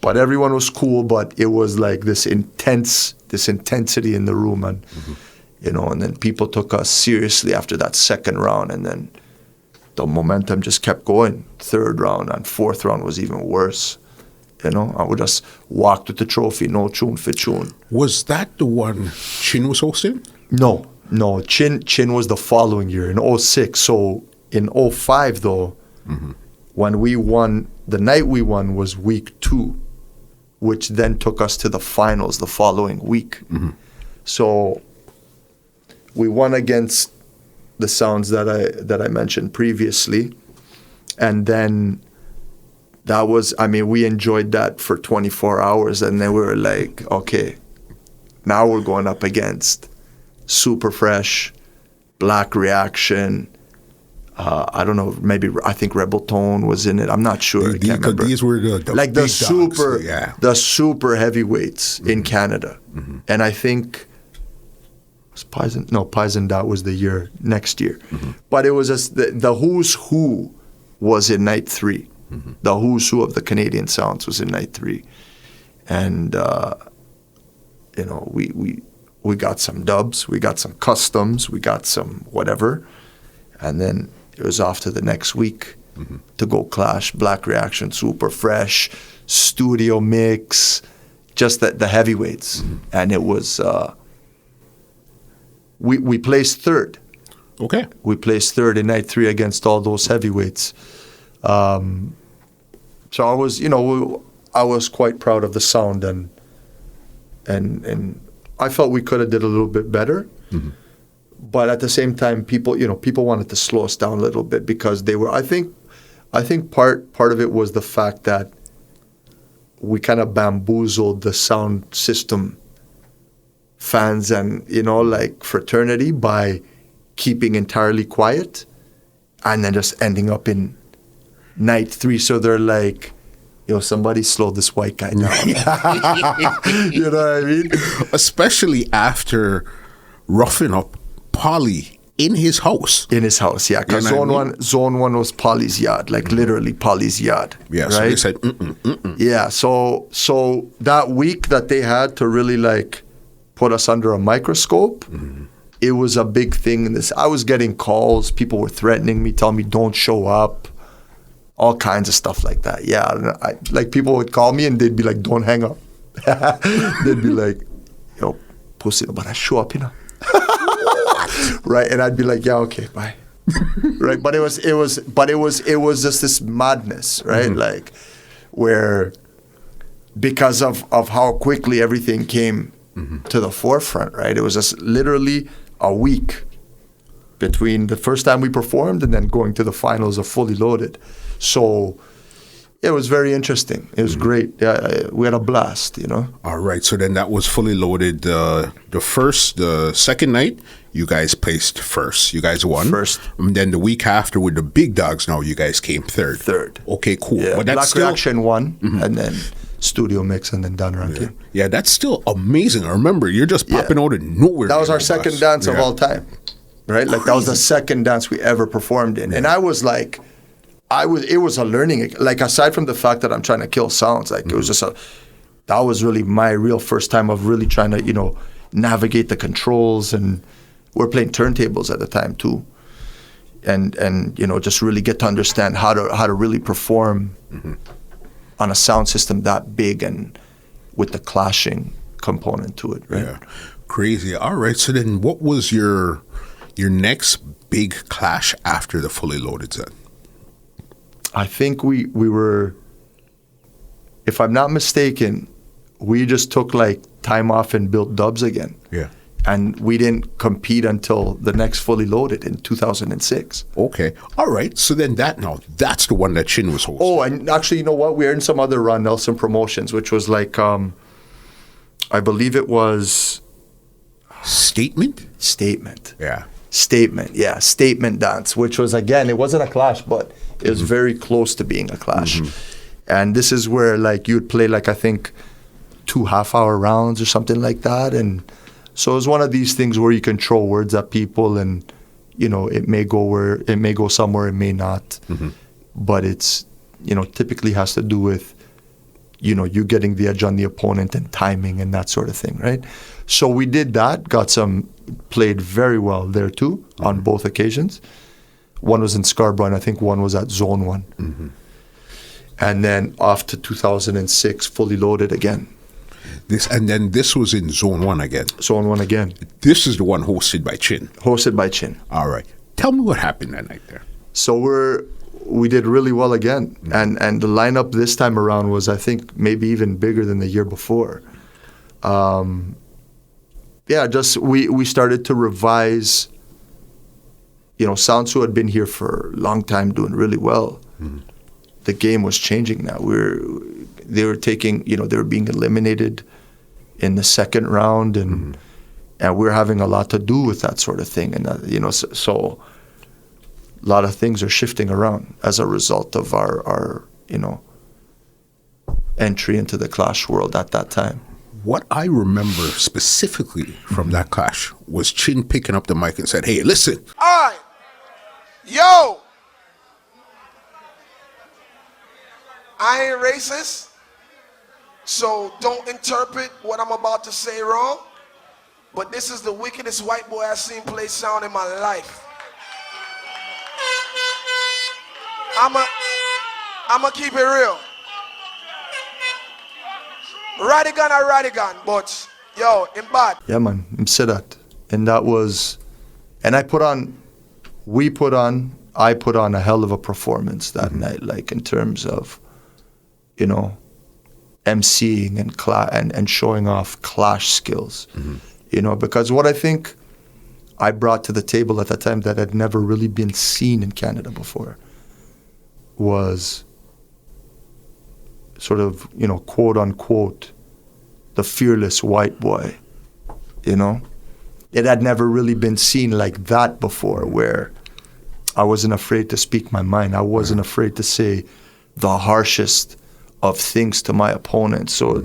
But everyone was cool, but it was like this intensity in the room, and you know, and then people took us seriously after that second round, and then the momentum just kept going. Third round and fourth round was even worse. You know, I would just walk with the trophy, no tune for tune. Was that the one Chin was hosting? No. Chin was the following year in 06. So in 05 though, when we won, the night we won was week 2, which then took us to the finals the following week. So we won against the sounds that I mentioned previously, and then that was, I mean, we enjoyed that for 24 hours, and then we were like, okay, now we're going up against Super Fresh, Black Reaction. I don't know, maybe I think Rebel Tone was in it. I'm not sure. I can't remember. These were the like big the super heavyweights in Canada, and I think Paisan Dot was the year next year, but it was just the who's who was in night 3. The who's who of the Canadian sounds was in night 3, and you know, we got some dubs, we got some customs, we got some whatever, and then it was off to the next week to go clash Black Reaction, Super Fresh, studio mix, just the heavyweights, and it was we placed third. Okay. We placed third in night 3 against all those heavyweights. So I was, you know, I was quite proud of the sound, and I felt we could have did a little bit better. But at the same time, people wanted to slow us down a little bit because they were. I think part of it was the fact that we kind of bamboozled the sound system fans and, you know, like fraternity by keeping entirely quiet, and then just ending up in night 3. So they're like, yo, somebody slow this white guy down. You know what I mean? Especially after roughing up Polly in his house. In his house, yeah. Because zone one was Polly's yard, like literally Polly's yard. Yeah, right? so they said, Yeah, so that week that they had to really like put us under a microscope, it was a big thing. I was getting calls. People were threatening me, telling me don't show up, all kinds of stuff like that. Yeah, like people would call me and they'd be like, don't hang up. They'd be like, yo, pussy, but I show up, you know. Right, and I'd be like, yeah, okay, bye. Right, but it was just this madness, right? Like, where because of how quickly everything came to the forefront, right? It was just literally a week between the first time we performed and then going to the finals of Fully Loaded. So it was very interesting. It was great. Yeah, we had a blast, you know. All right, so then that was Fully Loaded. The second night, you guys placed first. You guys won. First. And then the week after with the big dogs, now you guys came third. Third. Okay, cool. Yeah, but that's Black Reaction won, and then Studio Mix, and then Dan Rankin. Yeah, that's still amazing. I remember, you're just popping out of nowhere. That was our second dance of all time, right? Like, that was the second dance we ever performed in. And I was like, it was a learning, like, aside from the fact that I'm trying to kill sounds, like, it was just that was really my real first time of really trying to, you know, navigate the controls, and we're playing turntables at the time too. And you know, just really get to understand how to really perform on a sound system that big and with the clashing component to it, right? Yeah, crazy. All right, so then what was your next big clash after the Fully Loaded set? I think we were, if I'm not mistaken, we just took like time off and built dubs again. Yeah. And we didn't compete until the next Fully Loaded in 2006. Okay. All right. So then that's the one that Chin was hosting. Oh, and actually, you know what? We were in some other Ron Nelson promotions, which was like, I believe it was... Statement? Yeah. Statement dance, which was, again, it wasn't a clash, but it was very close to being a clash. And this is where, like, you'd play, like, I think 2 half-hour rounds or something like that. And so it was one of these things where you can throw words at people, and, you know, it may go somewhere, it may not. But it's, you know, typically has to do with you getting the edge on the opponent and timing and that sort of thing, right? So we did that, played very well there too on both occasions. One was in Scarborough, and I think one was at Zone 1. Mm-hmm. And then off to 2006, Fully Loaded again. This was in Zone 1 again. Zone 1 again. This is the one hosted by Chin. Hosted by Chin. All right. Tell me what happened that night there. So we did really well again. Mm-hmm. And the lineup this time around was, I think, maybe even bigger than the year before. We started to revise, Sounds who had been here for a long time doing really well. Mm-hmm. The game was changing now. They were being eliminated in the second round, and we're having a lot to do with that sort of thing. And so a lot of things are shifting around as a result of our entry into the clash world at that time. What I remember specifically from that clash was Chin picking up the mic and said, "Hey, listen. All right. Yo. I ain't racist, so don't interpret what I'm about to say wrong, but this is the wickedest white boy I've seen play sound in my life. I'ma keep it real. Radigan or Radigan, but yo, in bad." Yeah, man, said that. And that was, and I put on a hell of a performance that night, like in terms of, emceeing and showing off clash skills, because what I think I brought to the table at that time that had never really been seen in Canada before was sort of, quote unquote, the fearless white boy, It had never really been seen like that before, where I wasn't afraid to speak my mind. I wasn't afraid to say the harshest of things to my opponent. So,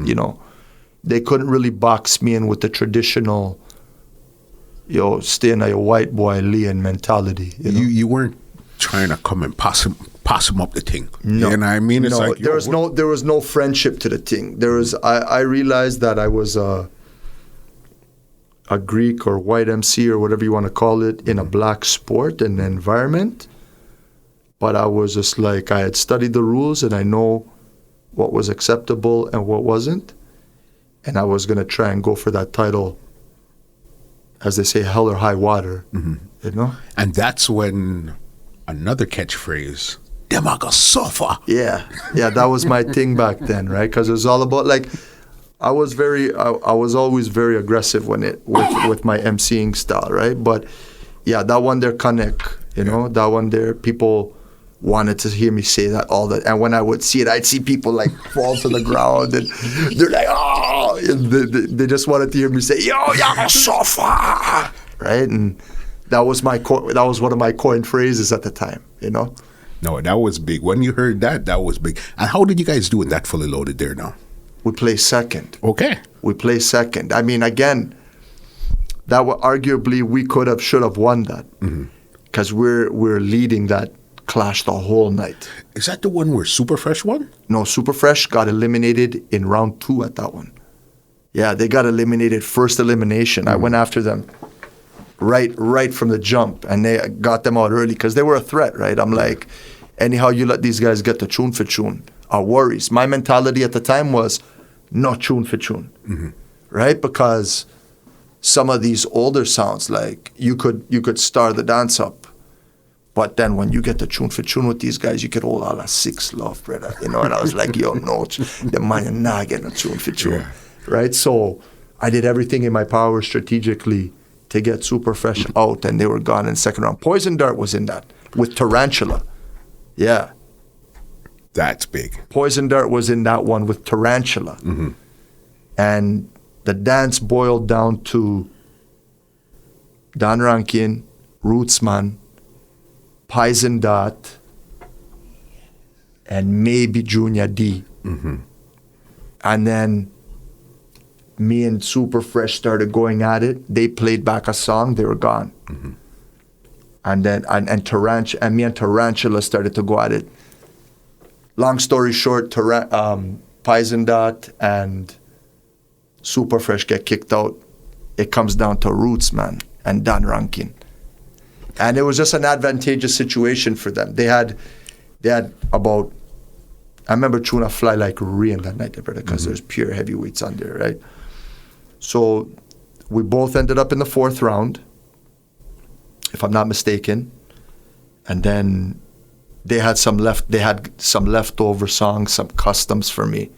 they couldn't really box me in with the traditional, stay in a white boy Leon mentality. You weren't trying to come and pass him up the thing. No. You know what I mean? It's like, there was no friendship to the thing. I realized that I was a Greek or white MC or whatever you want to call it in a black sport and environment. But I was just like, I had studied the rules and I know what was acceptable and what wasn't. And I was going to try and go for that title, as they say, hell or high water, And that's when another catchphrase, "Them I go suffer." Yeah, that was my thing back then, right? Because it was all about, like, I was always very aggressive with my emceeing style, right? But yeah, that one there connect, that one there, people wanted to hear me say that all that, and when I would see it, I'd see people like fall to the ground, and they're like, "Oh!" And they just wanted to hear me say, "Yo, y'all suffer," right? And that was one of my coined phrases at the time, No, that was big. When you heard that was big. And how did you guys do in that Fully Loaded there now? We play second. Okay. We play second. I mean, again, that arguably we should have won that, because we're leading that clash the whole night. Is that the one where Super Fresh won? No, Super Fresh got eliminated in round 2 at that one. Yeah, they got eliminated first elimination. I went after them right from the jump, and they got them out early because they were a threat, right? I'm like, anyhow you let these guys get the tune for tune, our worries. My mentality at the time was not tune for tune, right? Because some of these older sounds, like you could star the dance up, but then when you get the tune for tune with these guys, you get all a 6 love, brother, And I was like, yo, no, the man you're not getting a tune for tune, right? So I did everything in my power strategically to get Super Fresh out, and they were gone in the second round. Poison Dart was in that with Tarantula. Yeah. That's big. Poison Dart was in that one with Tarantula. And the dance boiled down to Don Rankin, Rootsman, Poison Dart, and maybe Junior D. And then me and Super Fresh started going at it. They played back a song, they were gone. And then me and Tarantula started to go at it. Long story short, Pison Dot and Super Fresh get kicked out, it comes down to Roots, man, and Dan Rankin. And it was just an advantageous situation for them. They had about, I remember Tuna Fly Like Rain that night, because there's pure heavyweights on there, right? So we both ended up in the 4th round, if I'm not mistaken. And then they had some leftover songs, some customs for me.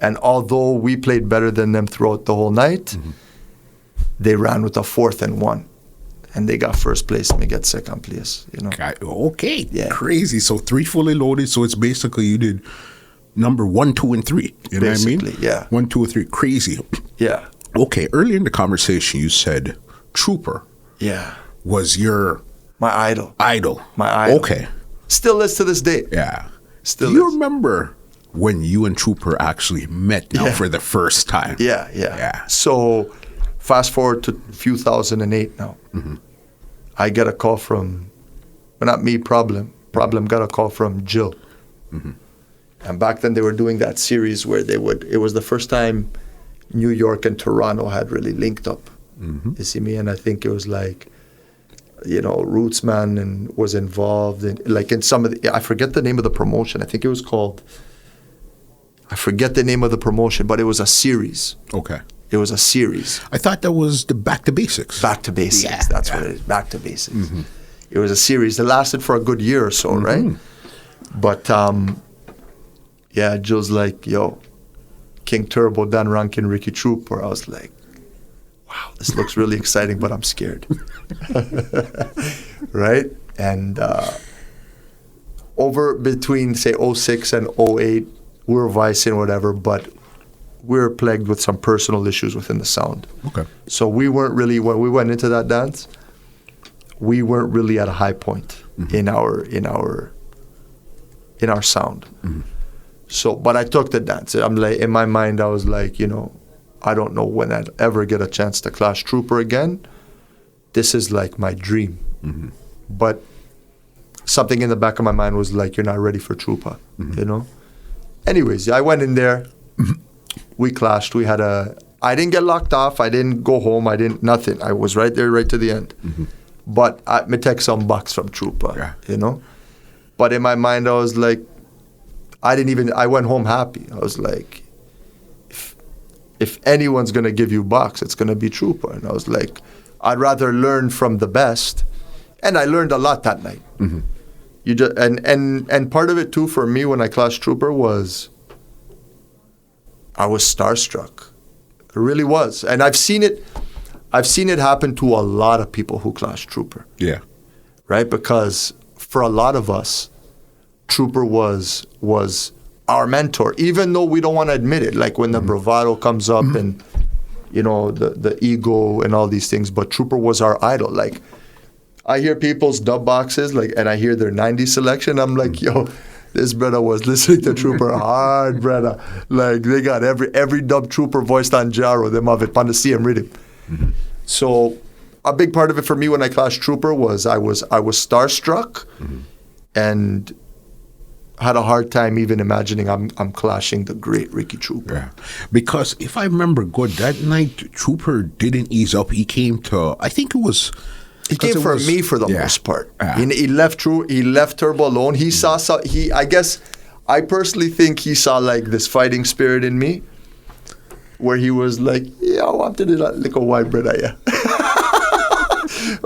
And although we played better than them throughout the whole night, they ran with a 4th and 1. And they got first place and me get second place, you know. Okay, yeah. Crazy. So 3 fully loaded. So it's basically you did number 1, 2, and 3. You know basically, what I mean? Yeah. 1, 2, and 3. Crazy. Yeah. Okay. Earlier in the conversation, you said Trooper. Yeah. Was your my idol. My idol. Okay. Still is to this day. Yeah. Still Do you is. remember when you and Trooper actually met now for the first time? Yeah. So fast forward to 2008 now. I get a call from, well, not me, Problem got a call from Jill. And back then they were doing that series where it was the first time New York and Toronto had really linked up. You see me? And I think it was like, you know, Rootsman and was involved in some of the, I forget the name of the promotion. I think it was called, I forget the name of the promotion, but it was a series. Okay. It was a series. I thought that was the Back to Basics. Back to Basics. That's what it is. Back to Basics. It was a series that lasted for a good year or so, right? But yeah, Jill's like, yo, King Turbo, Dan Rankin, Ricky Trooper. I was like, wow, this looks really exciting, but I'm scared. Right? And over between, say, 06 and 08, we were vicing whatever, but we were plagued with some personal issues within the sound. Okay. So we weren't really, when we went into that dance, we weren't really at a high point in our sound. So, but I took the dance. I'm like, in my mind, I was like, you know, I don't know when I'd ever get a chance to clash Trooper again. This is like my dream. But something in the back of my mind was like, you're not ready for Trooper, you know? Anyways, I went in there. We clashed. I didn't get locked off. I didn't go home. Nothing. I was right there, right to the end. But I take some bucks from Trooper, you know? But in my mind, I was like, I went home happy. I was like, if anyone's going to give you bucks, it's going to be Trooper. And I was like, I'd rather learn from the best. And I learned a lot that night. You just, and part of it too for me when I clashed Trooper was I was starstruck. It really was. And I've seen it happen to a lot of people who clash Trooper. Yeah. Right? Because for a lot of us, Trooper was our mentor, even though we don't want to admit it. Like when the bravado comes up and, you know, the ego and all these things. But Trooper was our idol. Like, I hear people's dub boxes, like, and I hear their 90s selection. I'm like, yo, this brother was listening to Trooper hard, brother. Like, they got every dub Trooper voiced on Jaro. Them have it on the CM rhythm. So a big part of it for me when I clashed Trooper was I was starstruck and had a hard time even imagining I'm clashing the great Ricky Trooper. Yeah. Because if I remember good, that night Trooper didn't ease up. He came to, I think it was... He came for me for the most part. Yeah. He left Turbo alone. He saw I guess I personally think he saw like this fighting spirit in me, where he was like, yeah, I wanted to like a white brother, yeah.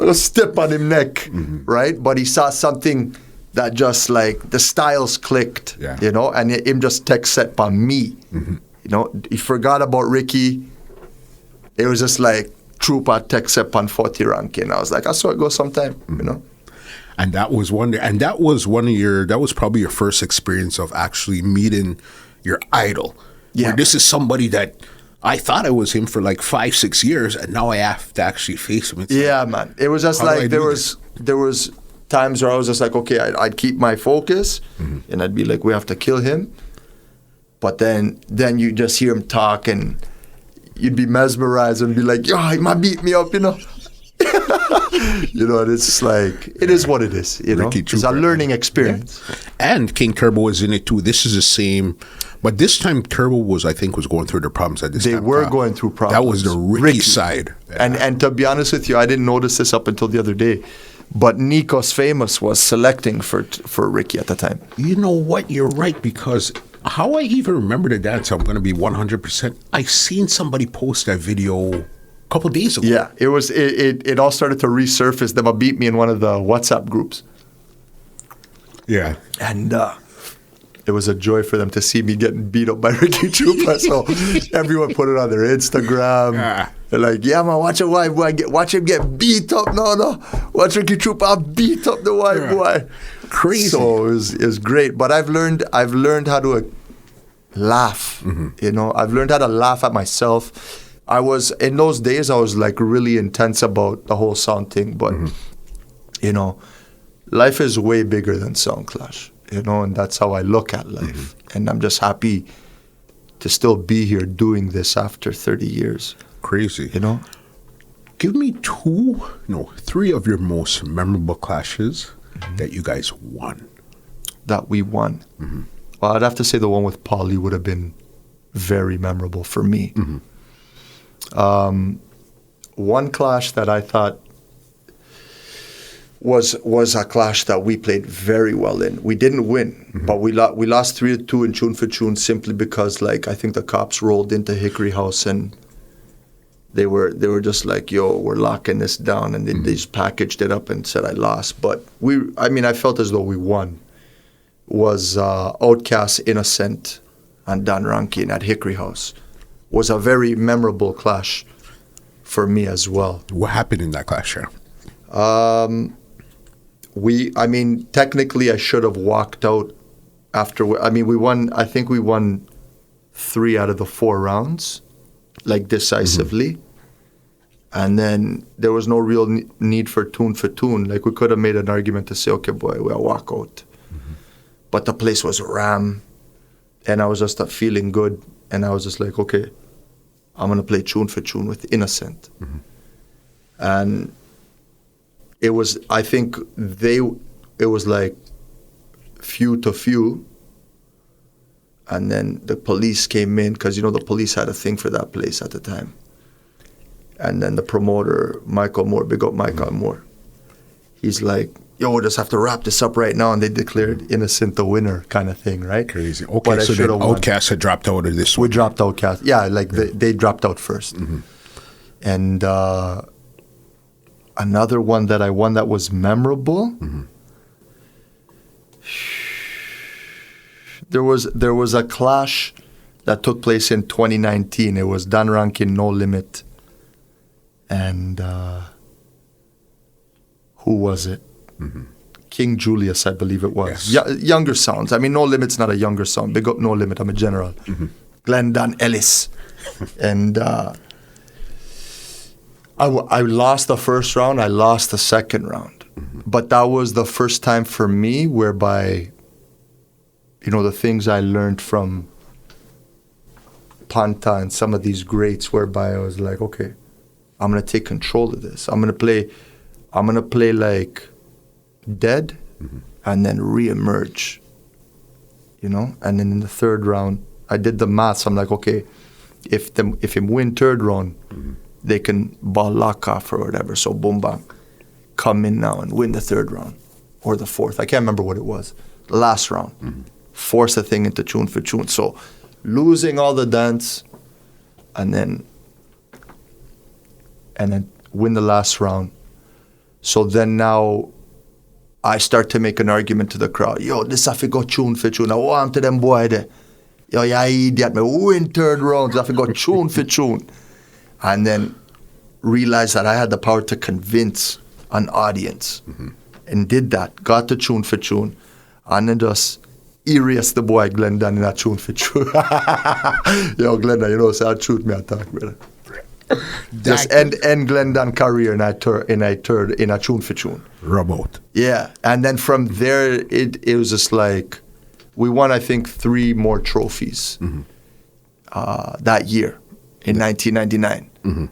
I'll step on him neck, right? But he saw something that just like the styles clicked, you know, and him just tech set on me. You know, he forgot about Ricky. It was just like Trooper tech set on 40 ranking. I was like, I saw it go sometime, you know. And that was that was probably your first experience of actually meeting your idol. Yeah. Where this is somebody that I thought it was him for like 5-6 years, and now I have to actually face him. Yeah, man. It was just like there was times where I was just like, okay, I'd keep my focus, and I'd be like, we have to kill him. But then you just hear him talk, and you'd be mesmerized and be like, yo, he might beat me up, you know. You know, and it's just like, it is what it is, you know. It's a learning experience. Yeah. And King Turbo is in it too. This is the same But this time, Turbo was going through the problems at this time. They were going through problems. That was the Ricky side. And to be honest with you, I didn't notice this up until the other day. But Nikos Famous was selecting for Ricky at the time. You know what? You're right, because how I even remember the dance, I'm going to be 100%. I seen somebody post that video a couple days ago. Yeah, it all started to resurface. Them beat me in one of the WhatsApp groups. Yeah. And it was a joy for them to see me getting beat up by Ricky Chupa. So everyone put it on their Instagram. They're like, yeah, man, watch a white boy watch him get beat up. No. Watch Ricky Chupa beat up the white boy. Crazy. So it was great. But I've learned how to laugh. You know, I've learned how to laugh at myself. In those days, I was like really intense about the whole sound thing. But, you know, life is way bigger than sound clash. You know, and that's how I look at life. And I'm just happy to still be here doing this after 30 years. Crazy. You know? Give me 3 of your most memorable clashes that you guys won. That we won. Well, I'd have to say the one with Paulie would have been very memorable for me. One clash that I thought was a clash that we played very well in. We didn't win, but we lost 3-2 in tune for tune simply because, like, I think the cops rolled into Hickory House and they were just like, yo, we're locking this down, and they just packaged it up and said I lost. But I felt as though we won. Was Outcast, Innocent, and Dan Rankin at Hickory House. Was a very memorable clash for me as well. What happened in that clash? Technically I should have walked out after, we won, I think we won 3 out of the 4 rounds, like decisively. And then there was no real need for tune. Like we could have made an argument to say, okay, boy, we'll walk out. But the place was ram, and I was just feeling good. And I was just like, okay, I'm going to play tune for tune with Innocent. And it was, I think it was like few to few. And then the police came in, because, the police had a thing for that place at the time. And then the promoter, Michael Moore, big up Michael Moore, he's like, yo, we just have to wrap this up right now. And they declared Innocent the winner kind of thing, right? Crazy. Okay, so then Outcast had dropped out of this one. We dropped Outcast. Yeah, like they dropped out first. And another one that I won that was memorable, there was a clash that took place in 2019. It was Dan Rankin, No Limit, and who was it? King Julius, I believe it was. Yes. Younger sounds. No Limit's not a younger sound. Big up No Limit. I'm a general. Glendon Ellis. And I lost the first round. I lost the second round. But that was the first time for me whereby, the things I learned from Panta and some of these greats, whereby I was like, okay, I'm going to take control of this. I'm going to play like dead and then re-emerge, And then in the third round, I did the maths. I'm like, okay, if him win third round, they can ball lock off or whatever. So boom, bang, come in now and win the third round or the fourth. I can't remember what it was. The last round, force the thing into tune for tune. So losing all the dance and then win the last round. So then now I start to make an argument to the crowd. Yo, this have to go tune for tune. I want to them boy there. Yo, yeah, idiot. Me win third round. I have to go tune for tune. And then realized that I had the power to convince an audience. And did that. Got to tune for tune. And then just erased the boy Glendon in a tune for tune. Yo, Glendon, say I truth me attack, brother. Just end Glendon career in a tune for tune. Rub out. Yeah. And then from there, it was just like, we won, I think, 3 more trophies that year in 1999.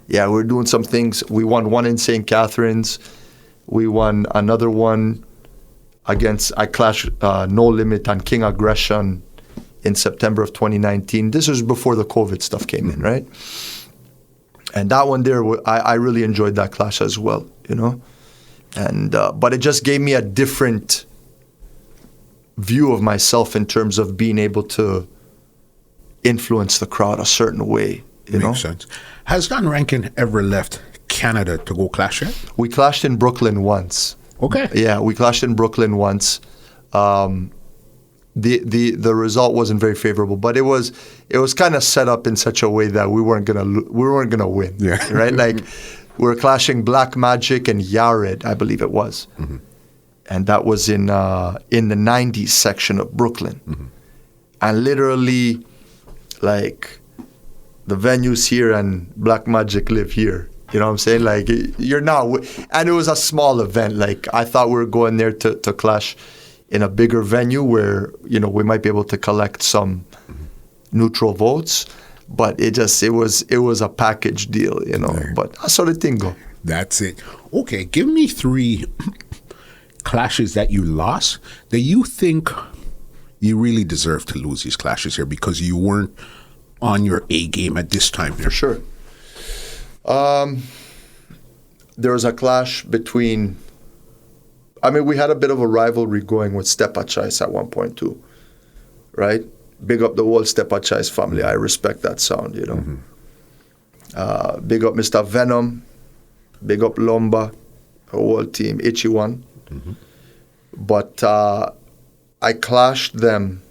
Yeah, we were doing some things. We won one in St. Catharines. We won another one I clashed No Limit and King Aggression in September of 2019. This was before the COVID stuff came in, right? And that one there, I really enjoyed that clash as well, you know? And but it just gave me a different view of myself in terms of being able to influence the crowd a certain way, you know? Makes sense. Has Don Rankin ever left Canada to go clash yet? We clashed in Brooklyn once. Okay. Yeah, we clashed in Brooklyn once. The result wasn't very favorable, but it was kind of set up in such a way that we weren't gonna win. Yeah. Right. Like we were clashing Black Magic and Yared, I believe it was, and that was in the '90s section of Brooklyn, and literally, like, the venues here and Black Magic live here. You know what I'm saying? Like, you're not, and it was a small event. Like, I thought we were going there to clash in a bigger venue where, you know, we might be able to collect some neutral votes, but it was a package deal, you know. Right. But I saw the thing go. That's it. Okay, give me 3 clashes that you lost that you think you really deserve to lose these clashes here because you weren't on your A game at this time here. For sure. There was a clash between, I mean, we had a bit of a rivalry going with Stepa Chais at one point too, right? Big up the whole Stepa Chais family. I respect that sound, you know. Big up Mr. Venom, big up Lomba, the whole team, Itchy One. But I clashed them,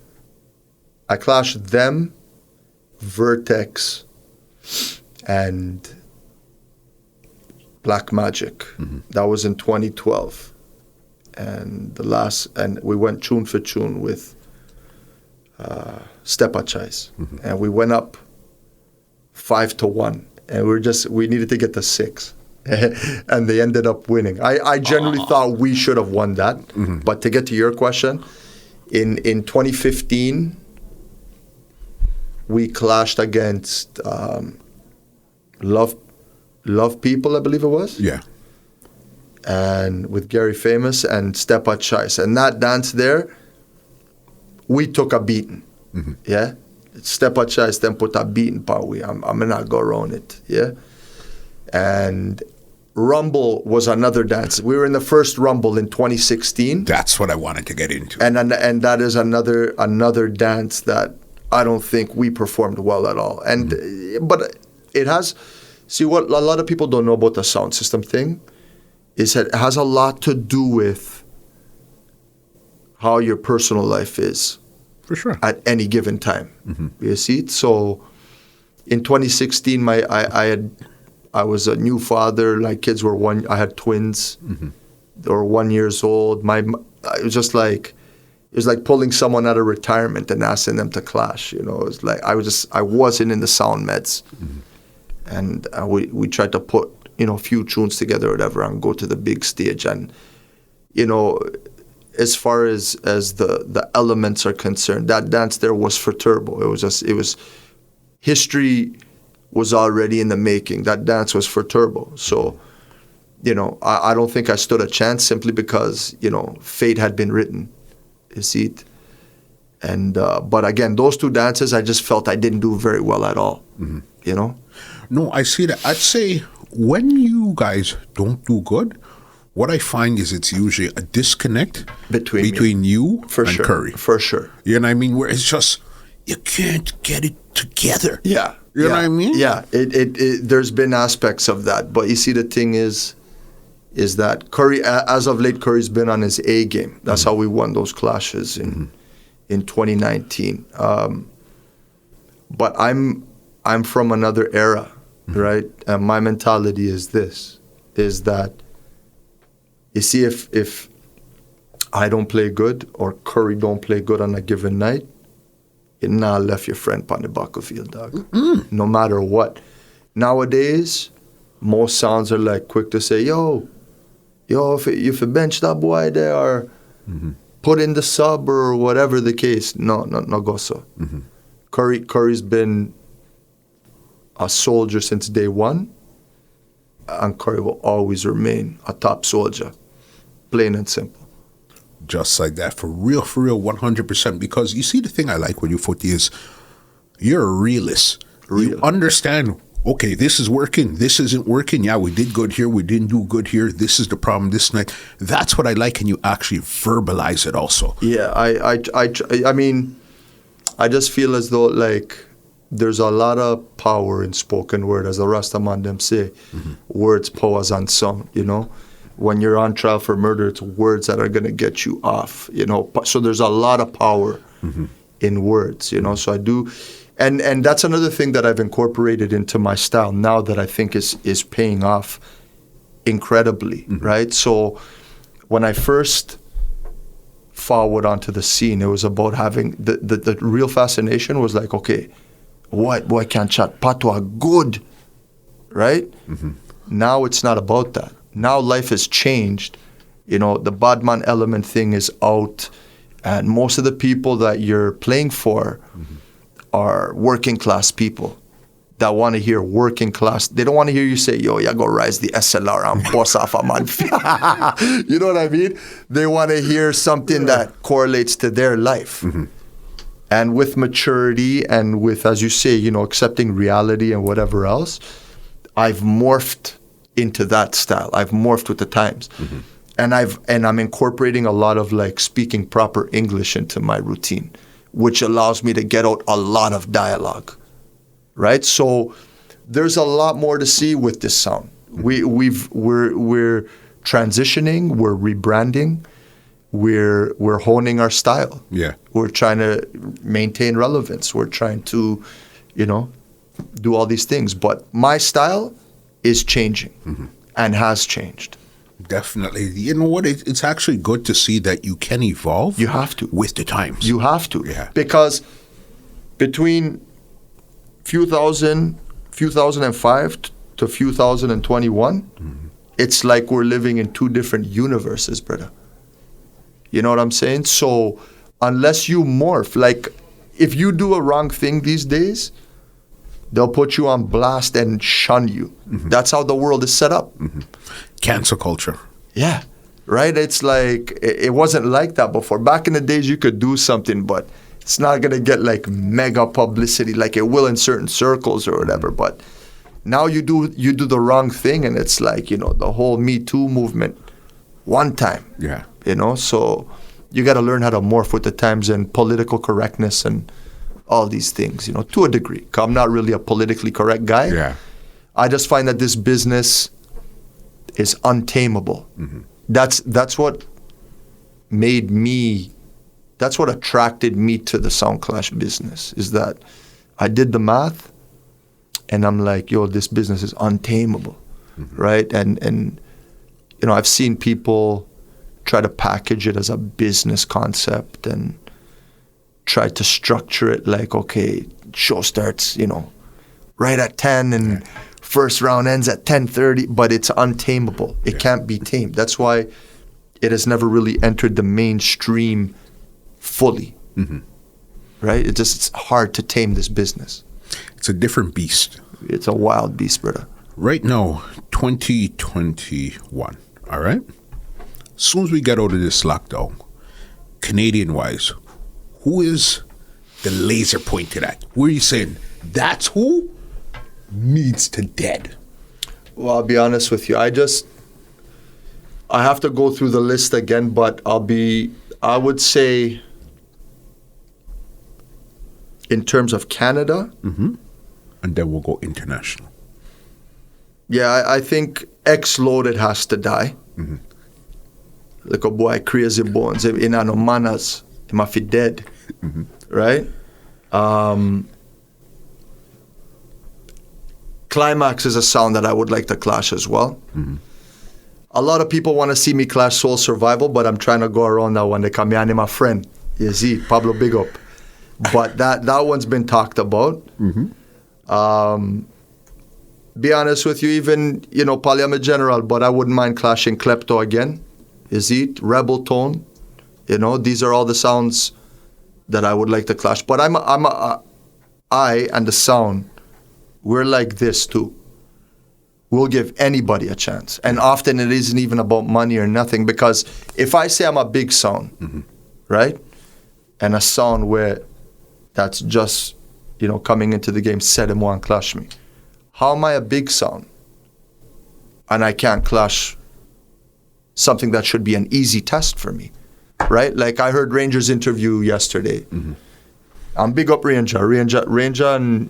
Vertex, and Black Magic. That was in 2012. And we went tune for tune with Stepa Chais. And we went up 5-1. And we needed to get to 6. And they ended up winning. I generally thought we should have won that. But to get to your question, in 2015, we clashed against Love People, I believe it was. Yeah. And with Gary Famous and Stepa Chais. And that dance there, we took a beating. Yeah? Stepa Chais then put a beating power. I'm not go around it. Yeah? And Rumble was another dance. We were in the first Rumble in 2016. That's what I wanted to get into. And that is another dance that I don't think we performed well at all. And but it has, see, what a lot of people don't know about the sound system thing is that it has a lot to do with how your personal life is. For sure. At any given time. You see? So in 2016, I was a new father. My kids were I had twins. They were 1 year old. It was like pulling someone out of retirement and asking them to clash. You know, it was like I wasn't in the sound meds. And we tried to put, you know, a few tunes together or whatever and go to the big stage. And, you know, as far as the elements are concerned, that dance there was for Turbo. History was already in the making. That dance was for Turbo. So, you know, I don't think I stood a chance simply because, you know, fate had been written. You see it? And, but again, those 2 dances, I just felt I didn't do very well at all, you know? No, I see that. I'd say when you guys don't do good, what I find is it's usually a disconnect between you and Curry. For sure. You know what I mean? Where it's just, you can't get it together. Yeah. You know what I mean? Yeah. There's been aspects of that. But you see, the thing is that Curry, as of late, Curry's been on his A game. That's how we won those clashes in 2019. But I'm from another era, right? And my mentality is that, you see, if I don't play good or Curry don't play good on a given night, you not left your friend on the battlefield, dog. No matter what. Nowadays, most sounds are like quick to say, yo, if you bench that boy there or put in the sub or whatever the case. No go so. Curry's been a soldier since day one, and Curry will always remain a top soldier. Plain and simple. Just like that, for real, 100%. Because you see, the thing I like with you, Photi, is you're a realist. You understand, okay, this is working, this isn't working. Yeah, we did good here, we didn't do good here. This is the problem this night. That's what I like, and you actually verbalize it also. Yeah, I mean, I just feel as though, like, there's a lot of power in spoken word, as the Rastaman them say. Words, powers, and song, you know. When you're on trial for murder, it's words that are going to get you off, you know. So there's a lot of power in words, you know. So I do, and that's another thing that I've incorporated into my style now that I think is paying off incredibly, right? So when I first forward onto the scene, it was about having the real fascination was like, okay, white boy can't chat patois good, right? Now it's not about that. Now life has changed. You know, the badman element thing is out, and most of the people that you're playing for are working class people that want to hear working class. They don't want to hear you say, yo, you go rise the SLR and boss off a man. You know what I mean? They want to hear something that correlates to their life. And with maturity and with, as you say, you know, accepting reality and whatever else, I've morphed into that style. I've morphed with the times. And I'm incorporating a lot of, like, speaking proper English into my routine, which allows me to get out a lot of dialogue, right? So there's a lot more to see with this sound. We're transitioning, we're rebranding, we're honing our style. Yeah. We're trying to maintain relevance. We're trying to, you know, do all these things. But my style is changing and has changed. Definitely. You know what? It's actually good to see that you can evolve. You have to. With the times. You have to. Yeah. Because between 2005 to 2021, it's like we're living in two different universes, brother. You know what I'm saying? So unless you morph, like, if you do a wrong thing these days, they'll put you on blast and shun you. That's how the world is set up. Cancel culture. Yeah, right? It's like, it wasn't like that before. Back in the days, you could do something, but it's not going to get, like, mega publicity like it will in certain circles or whatever. But now you do the wrong thing, and it's like, you know, the whole Me Too movement one time. Yeah. You know, so you got to learn how to morph with the times and political correctness and all these things, you know, to a degree. 'Cause I'm not really a politically correct guy. Yeah. I just find that this business is untamable. That's what made me, that's what attracted me to the Sound Clash business, is that I did the math and I'm like, yo, this business is untamable, right? And you know, I've seen people try to package it as a business concept and try to structure it like, okay, show starts, you know, right at 10 and first round ends at 10:30, but it's untamable. It can't be tamed. That's why it has never really entered the mainstream fully, right? It's hard to tame this business. It's a different beast. It's a wild beast, brother. Right now, 2021, all right? As soon as we get out of this lockdown, Canadian-wise, who is the laser pointed at? Who are you saying, that's who needs to dead? Well, I'll be honest with you. I have to go through the list again, but I would say in terms of Canada. And then we'll go international. Yeah, I think X-Loaded has to die. Like a boy, Crazy Bones, in no manners, he must be dead, right? Climax is a sound that I would like to clash as well. A lot of people want to see me clash Soul Survival, but I'm trying to go around that one. They come here, my friend, you see, Pablo Big Up. But that one's been talked about. Be honest with you, even, you know, Parliament General, but I wouldn't mind clashing Klepto again. Is it Rebel Tone? You know, these are all the sounds that I would like to clash. But I and the sound, we're like this too. we'll give anybody a chance. And often it isn't even about money or nothing, because if I say I'm a big sound, right, and a sound where that's just, coming into the game, said him want clash me, how am I a big sound and I can't clash something that should be an easy test for me, right? Like I heard Ranger's interview yesterday. I'm big up Ranger and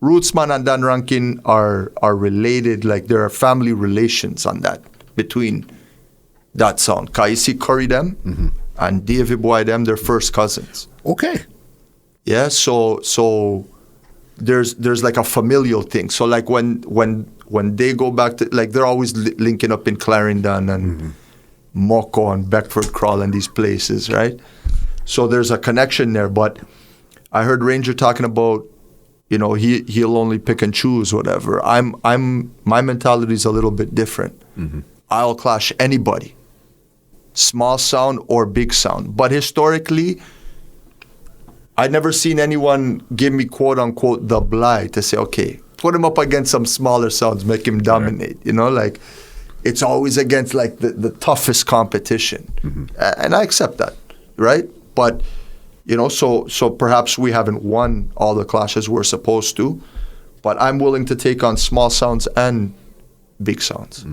Rootsman and Dan Rankin are related, like there are family relations on that, between that sound. Kaisi Curry them and Davey Boy them, they're first cousins. Okay. Yeah, so there's like a familial thing. So like when they go back to, like they're always linking up in Clarendon and Moko and Beckford Crawl and these places, right? So there's a connection there. But I heard Ranger talking about, he'll only pick and choose whatever. My mentality is a little bit different. I'll clash anybody, small sound or big sound. But historically, I'd never seen anyone give me quote unquote the blight to say, okay, put him up against some smaller sounds, make him dominate. Like it's always against like the toughest competition, and I accept that, right? But so perhaps we haven't won all the clashes we're supposed to, but I'm willing to take on small sounds and big sounds,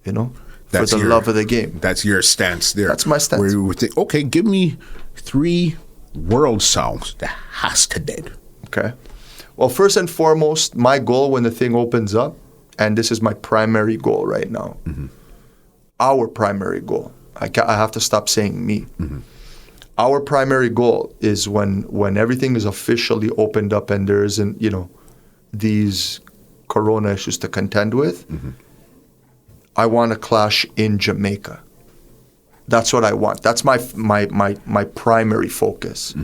for the love of the game. That's your stance there. That's my stance. Where you would think, okay, give me 3 world sounds that has to dead. Okay. Well, first and foremost, my goal when the thing opens up, and this is my primary goal right now, our primary goal, I have to stop saying me. Our primary goal is when everything is officially opened up and there isn't, these corona issues to contend with, I want to clash in Jamaica. That's what I want. That's my primary focus.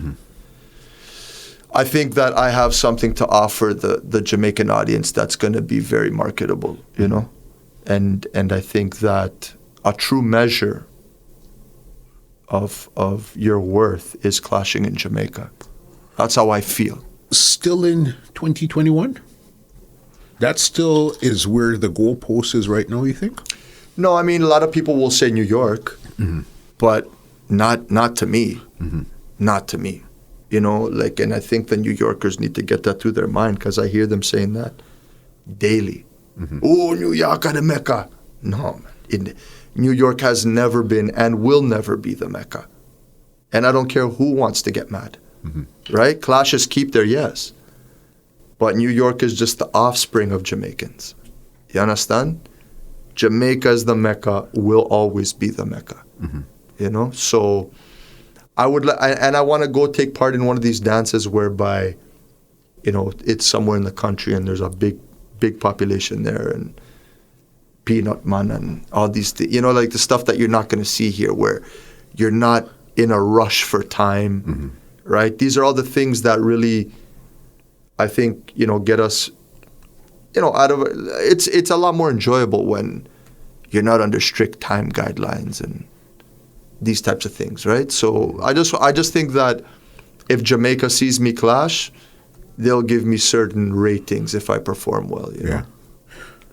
I think that I have something to offer the Jamaican audience that's going to be very marketable, and I think that a true measure of your worth is clashing in Jamaica. That's how I feel. Still in 2021? That still is where the goalpost is right now, you think? No, I mean, a lot of people will say New York, but not to me. Not to me. And I think the New Yorkers need to get that through their mind, because I hear them saying that daily. Oh, New York are the Mecca. No, man. New York has never been and will never be the Mecca. And I don't care who wants to get mad, right? Clashes keep their yes. But New York is just the offspring of Jamaicans. You understand? Jamaica is the Mecca, will always be the Mecca. So I want to go take part in one of these dances whereby, it's somewhere in the country and there's a big population there, and Peanut Man and all these things, like the stuff that you're not going to see here, where you're not in a rush for time, right? These are all the things that really, I think, get us, out of it's a lot more enjoyable when you're not under strict time guidelines and these types of things, right? So I just think that if Jamaica sees me clash, they'll give me certain ratings if I perform well, you know?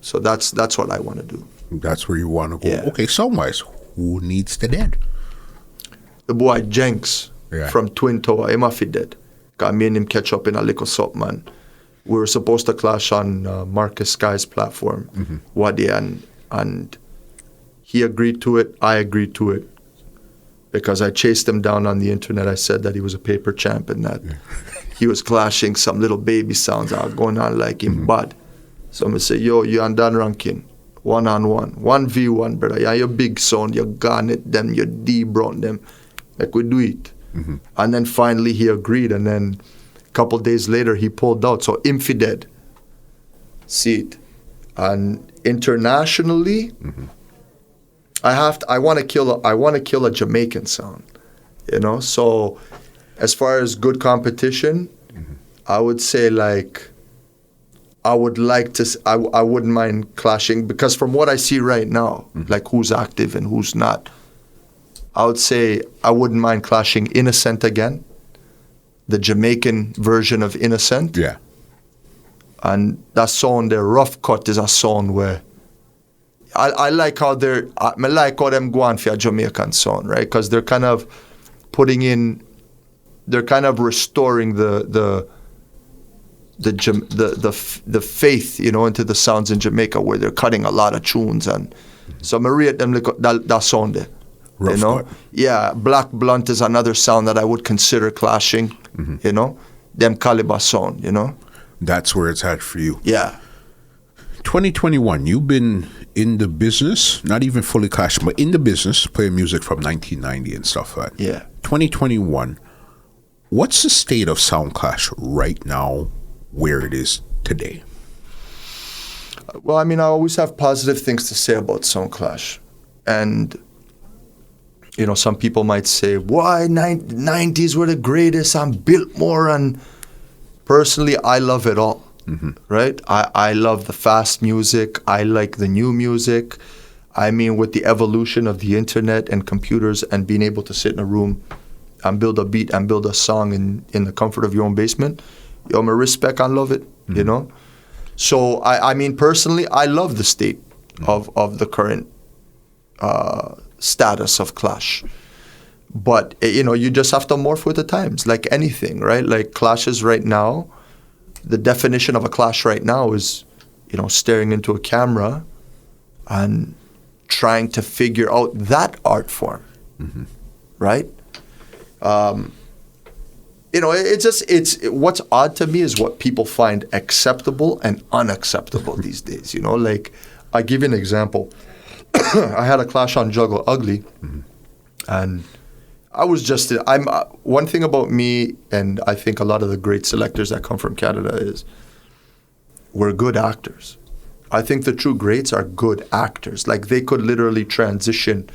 So that's what I want to do. That's where you want to go. Yeah. Okay, song-wise, who needs to dead? The boy Jenks from Twin Tower, him off dead. Got me and him catch up in a little something, man. We were supposed to clash on Marcus Sky's platform, Wadi, and he agreed to it, I agreed to it. Because I chased him down on the internet. I said that he was a paper champ and that he was clashing some little baby sounds out going on like him bad. So I'm going to say, yo, you and Dan Rankin, 1-on-1, 1v1, brother. Yeah, your big sound, you garnet them, you de-brown them. Like we do it. And then finally he agreed, and then a couple days later he pulled out. So Infided, see it. And internationally, I want to kill a Jamaican sound, So, as far as good competition, I would say like I wouldn't mind clashing, because from what I see right now, like who's active and who's not, I would say I wouldn't mind clashing Innocent again, the Jamaican version of Innocent. Yeah. And that sound, the rough cut, is a sound where I like how I like how them go on for a Jamaican sound, right? Because they're kind of they're kind of restoring the faith, into the sounds in Jamaica, where they're cutting a lot of tunes, and so I rate them that sound there. Rough cut. Yeah, Black Blunt is another sound that I would consider clashing. Them caliber sound, That's where it's at for you. Yeah. 2021, you've been in the business, not even fully clashing, but in the business, playing music from 1990 and stuff like that. Yeah. 2021, what's the state of Sound Clash right now, where it is today? Well, I mean, I always have positive things to say about Sound Clash. And, some people might say, why 90s were the greatest, I'm Biltmore, and personally, I love it all. Right? I love the fast music. I like the new music. I mean, with the evolution of the internet and computers and being able to sit in a room and build a beat and build a song in the comfort of your own basement, I respect and love it, So, I mean, personally, I love the state of the current status of Clash. But, you just have to morph with the times, like anything, right? Like Clashes right now, the definition of a clash right now is, staring into a camera and trying to figure out that art form, right? What's odd to me is what people find acceptable and unacceptable these days. Like, I give you an example. I had a clash on Juggle Ugly, and I was just, one thing about me, and I think a lot of the great selectors that come from Canada, is we're good actors. I think the true greats are good actors. Like, they could literally transition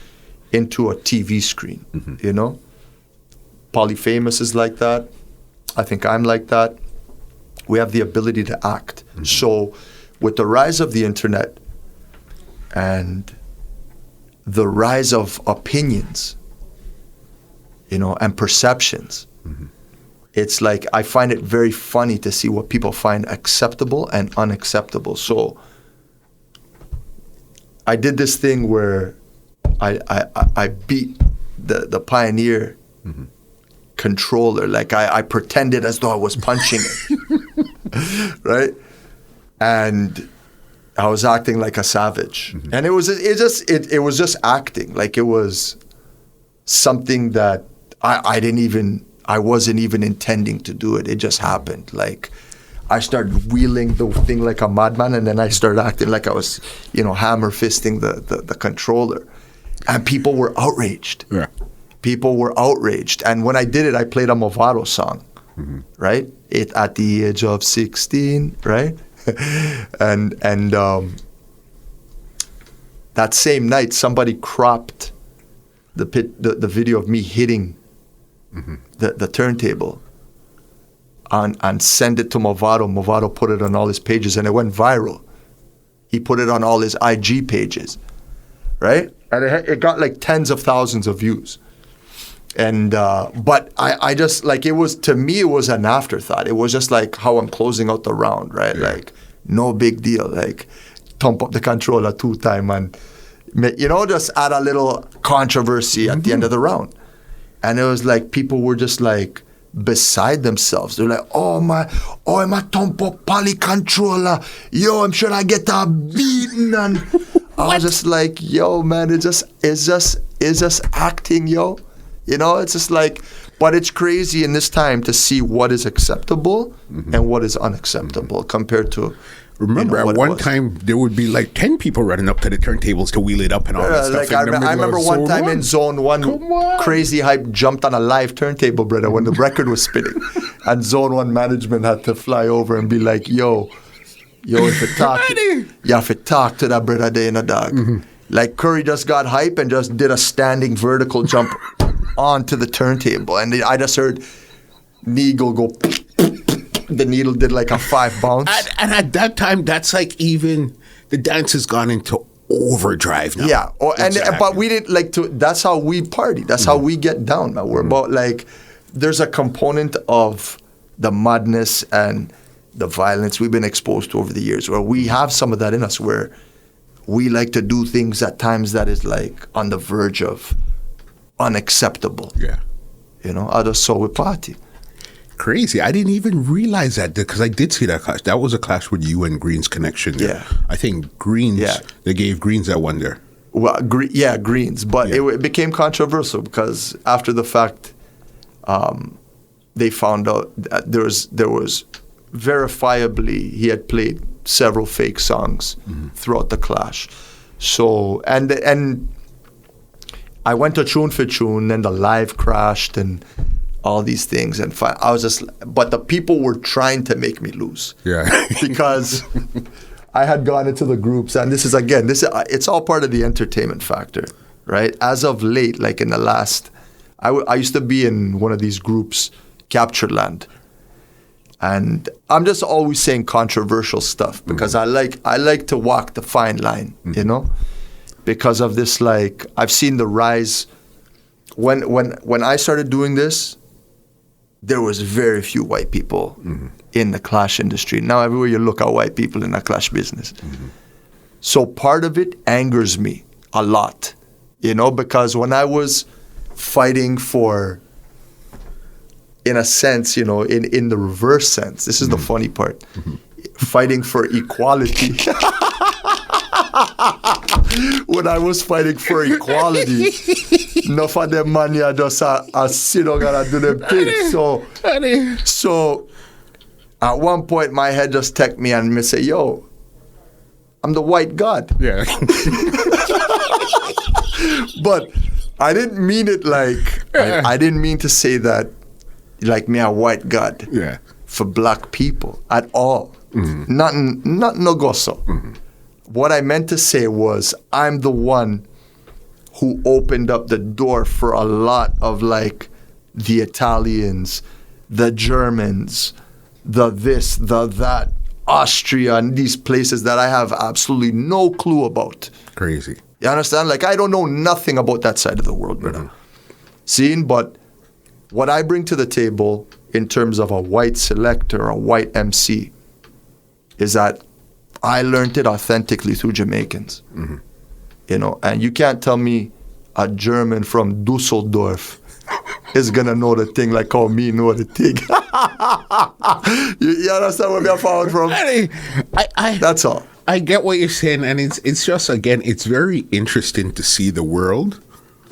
into a TV screen, Polyphamous is like that. I think I'm like that. We have the ability to act. So with the rise of the internet and the rise of opinions, and perceptions. It's like, I find it very funny to see what people find acceptable and unacceptable. So I did this thing where I beat the Pioneer controller. Like, I pretended as though I was punching it, right? And I was acting like a savage. And it was just acting. Like, it was something that I wasn't even intending to do it. It just happened. Like, I started wheeling the thing like a madman, and then I started acting like I was, hammer fisting the controller. And people were outraged. Yeah. People were outraged. And when I did it, I played a Movado song, right? At the age of 16, right? and that same night, somebody cropped the video of me hitting the turntable and send it to Movado. Movado put it on all his pages, and it went viral. He put it on all his IG pages, right? And it got like tens of thousands of views. And but I just, like, it was, to me, it was an afterthought. It was just like how I'm closing out the round, right? Yeah. Like, no big deal. Like, thump up the controller 2 times and, just add a little controversy at the end of the round. And it was like, people were just like beside themselves. They're like, oh my thump up poly controller. Yo, I'm sure I get a beating. And I was just like, yo, man, it's just acting, yo. It's just like, but it's crazy in this time to see what is acceptable and what is unacceptable compared to. Remember, at one time, there would be like 10 people running up to the turntables to wheel it up and all that stuff. Like, I remember one time in Zone 1, Crazy Hype jumped on a live turntable, brother, when the record was spinning. And Zone 1 management had to fly over and be like, yo, if you talk, you have to talk to that brother there in a dog. Like, Curry just got hype and just did a standing vertical jump onto the turntable. And I just heard Neagle go... The needle did like a 5 bounce. And at that time, that's like, even the dance has gone into overdrive now. Yeah. But we did that's how we party. That's how we get down, man. We're about, like, there's a component of the madness and, the violence we've been exposed to over the years, where we have some of that in us, where we like to do things at times that is like on the verge of unacceptable. Yeah. You know, I just saw with Party. Crazy. I didn't even realize that because I did see that clash. That was a clash with you and Green's connection. Yeah. I think Green's, they gave Green's that one there. Well, Greens. But it became controversial because after the fact, they found out that there was verifiably he had played several fake songs throughout the clash. So, and I went to tune for tune, and the live crashed and all these things. And I was just, but the people were trying to make me lose. Yeah. Because I had gone into the groups, and it's all part of the entertainment factor, right? As of late, like in the last, I used to be in one of these groups, Capture Land, and I'm just always saying controversial stuff because I like to walk the fine line, you know, because of this. Like I've seen the rise. When I started doing this, there was very few white people in the clash industry. Now everywhere you look are white people in the clash business. So part of it angers me a lot, you know, because when I was fighting for, in a sense, you know, in the reverse sense, this is the funny part, fighting for equality. When I was fighting for equality, enough of them man here just sit down and do them things. So at one point my head just teched me and me say, yo, I'm the white god. Yeah. But I didn't mean it like, I didn't mean to say that like me a white god for black people at all. Nothing no go so. What I meant to say was I'm the one who opened up the door for a lot of like the Italians, the Germans, the this, the that, Austria, and these places that I have absolutely no clue about. Crazy. You understand? Like I don't know nothing about that side of the world, brother. Seeing, but what I bring to the table in terms of a white selector, a white MC, is that I learned it authentically through Jamaicans. You know, and you can't tell me a German from Dusseldorf is gonna know the thing like how me know the thing. you understand where I found from? That's all. I get what you're saying, and it's just, again, it's very interesting to see the world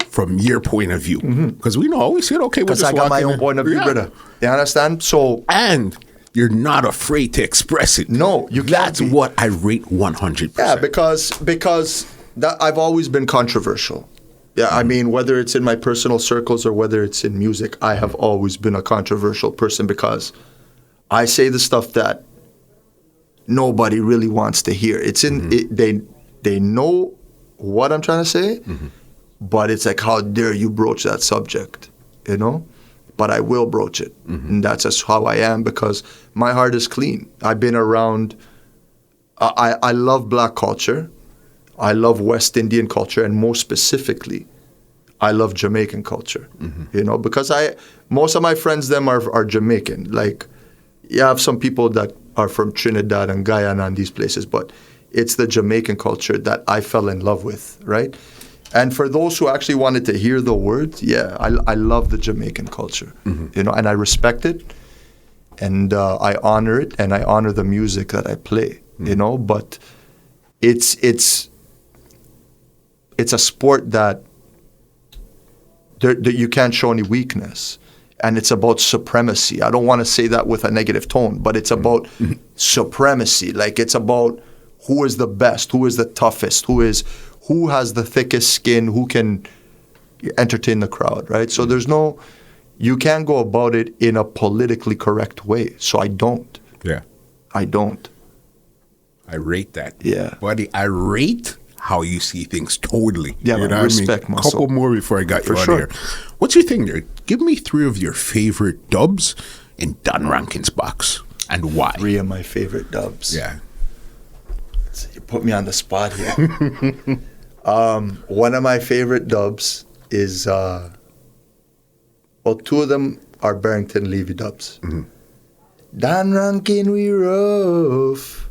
from your point of view. Because we always said, okay, we're just I got my own point of view, brother. You understand? So, and you're not afraid to express it. No, you can't. That's what I rate 100%. Yeah, because that I've always been controversial. Yeah, I mean, whether it's in my personal circles or whether it's in music, I have always been a controversial person because I say the stuff that nobody really wants to hear. It's in they know what I'm trying to say, but it's like, how dare you broach that subject, you know? But I will broach it, and that's just how I am because my heart is clean. I've been around. I love black culture. I love West Indian culture, and more specifically, I love Jamaican culture. You know, because most of my friends them are Jamaican. Like, you have some people that are from Trinidad and Guyana and these places, but it's the Jamaican culture that I fell in love with, right? And for those who actually wanted to hear the words, I love the Jamaican culture, you know, and I respect it, and I honor it, and I honor the music that I play, you know. But it's a sport that you can't show any weakness, and it's about supremacy. I don't want to say that with a negative tone, but it's about supremacy. Like, it's about who is the best, who is the toughest, who has the thickest skin, who can entertain the crowd, right? So you can't go about it in a politically correct way. So I don't. Yeah. I don't. I rate that. Yeah. Buddy, I rate how you see things totally. Yeah, you man, respect A couple more before I got you out of here. What's your thing there? Give me 3 of your favorite dubs in Don Rankin's box, and why? 3 of my favorite dubs. Yeah. So you put me on the spot here. One of my favorite dubs is, 2 of them are Barrington Levy dubs. Dan Rankin, we rough.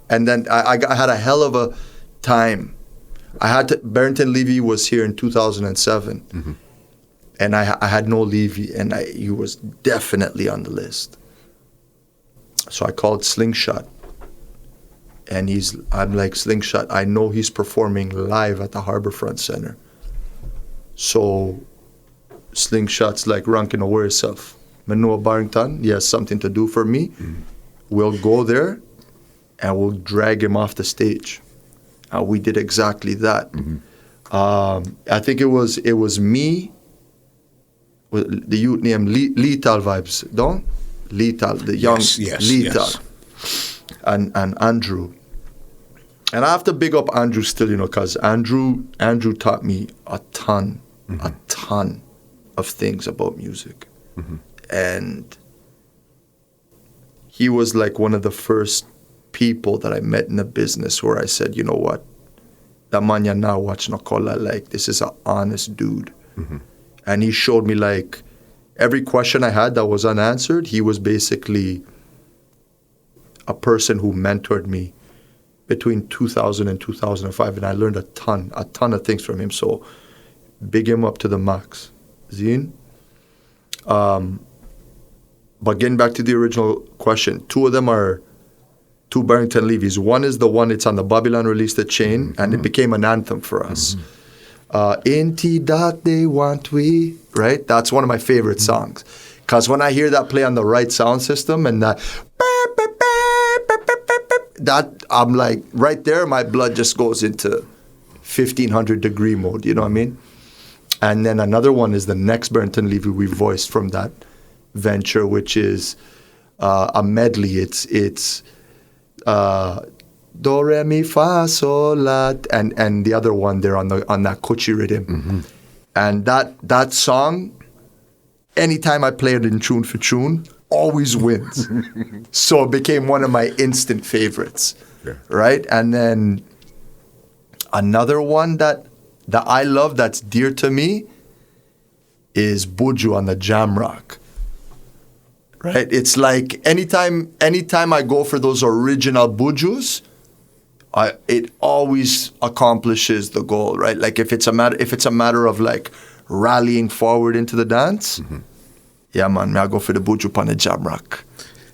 And then I had a hell of a time. Barrington Levy was here in 2007. And I had no Levy, and he was definitely on the list. So I called Slingshot. And I'm like, Slingshot, I know he's performing live at the Harbourfront Center. So Slingshot's like, Rankin, aware yourself. Manoa Barrington, he has something to do for me. We'll go there and we'll drag him off the stage. And we did exactly that. I think it was me, with the youth name Lethal Vibes, don't? Lethal, the young Lethal. Yes. And Andrew. And I have to big up Andrew still, because Andrew taught me a ton of things about music. And he was like one of the first people that I met in the business where I said, you know what, that man ya now watch Nakola, like, this is an honest dude. And he showed me, like, every question I had that was unanswered, he was basically a person who mentored me between 2000 and 2005, and I learned a ton of things from him. So big him up to the max. Zine? But getting back to the original question, two of them are two Barrington Levy's. One is the one, it's on the Babylon Release the Chain, and it became an anthem for us. Inti that they want we, right? That's one of my favorite songs. Because when I hear that play on the right sound system and that I'm like, right there, my blood just goes into 1500 degree mode, you know what I mean? And then another one is the next Barrington Levy we voiced from that venture, which is a medley. It's do re mi fa sol la, and the other one there on that Kuchi rhythm. And that song, anytime I play it in tune for tune, always wins. So it became one of my instant favorites, right? And then another one that I love that's dear to me is Buju on the Jamrock. Right? It's like anytime I go for those original Bujus, it always accomplishes the goal, right? Like if it's a matter of like rallying forward into the dance, yeah, man, I go for the Buju on the Jamrock.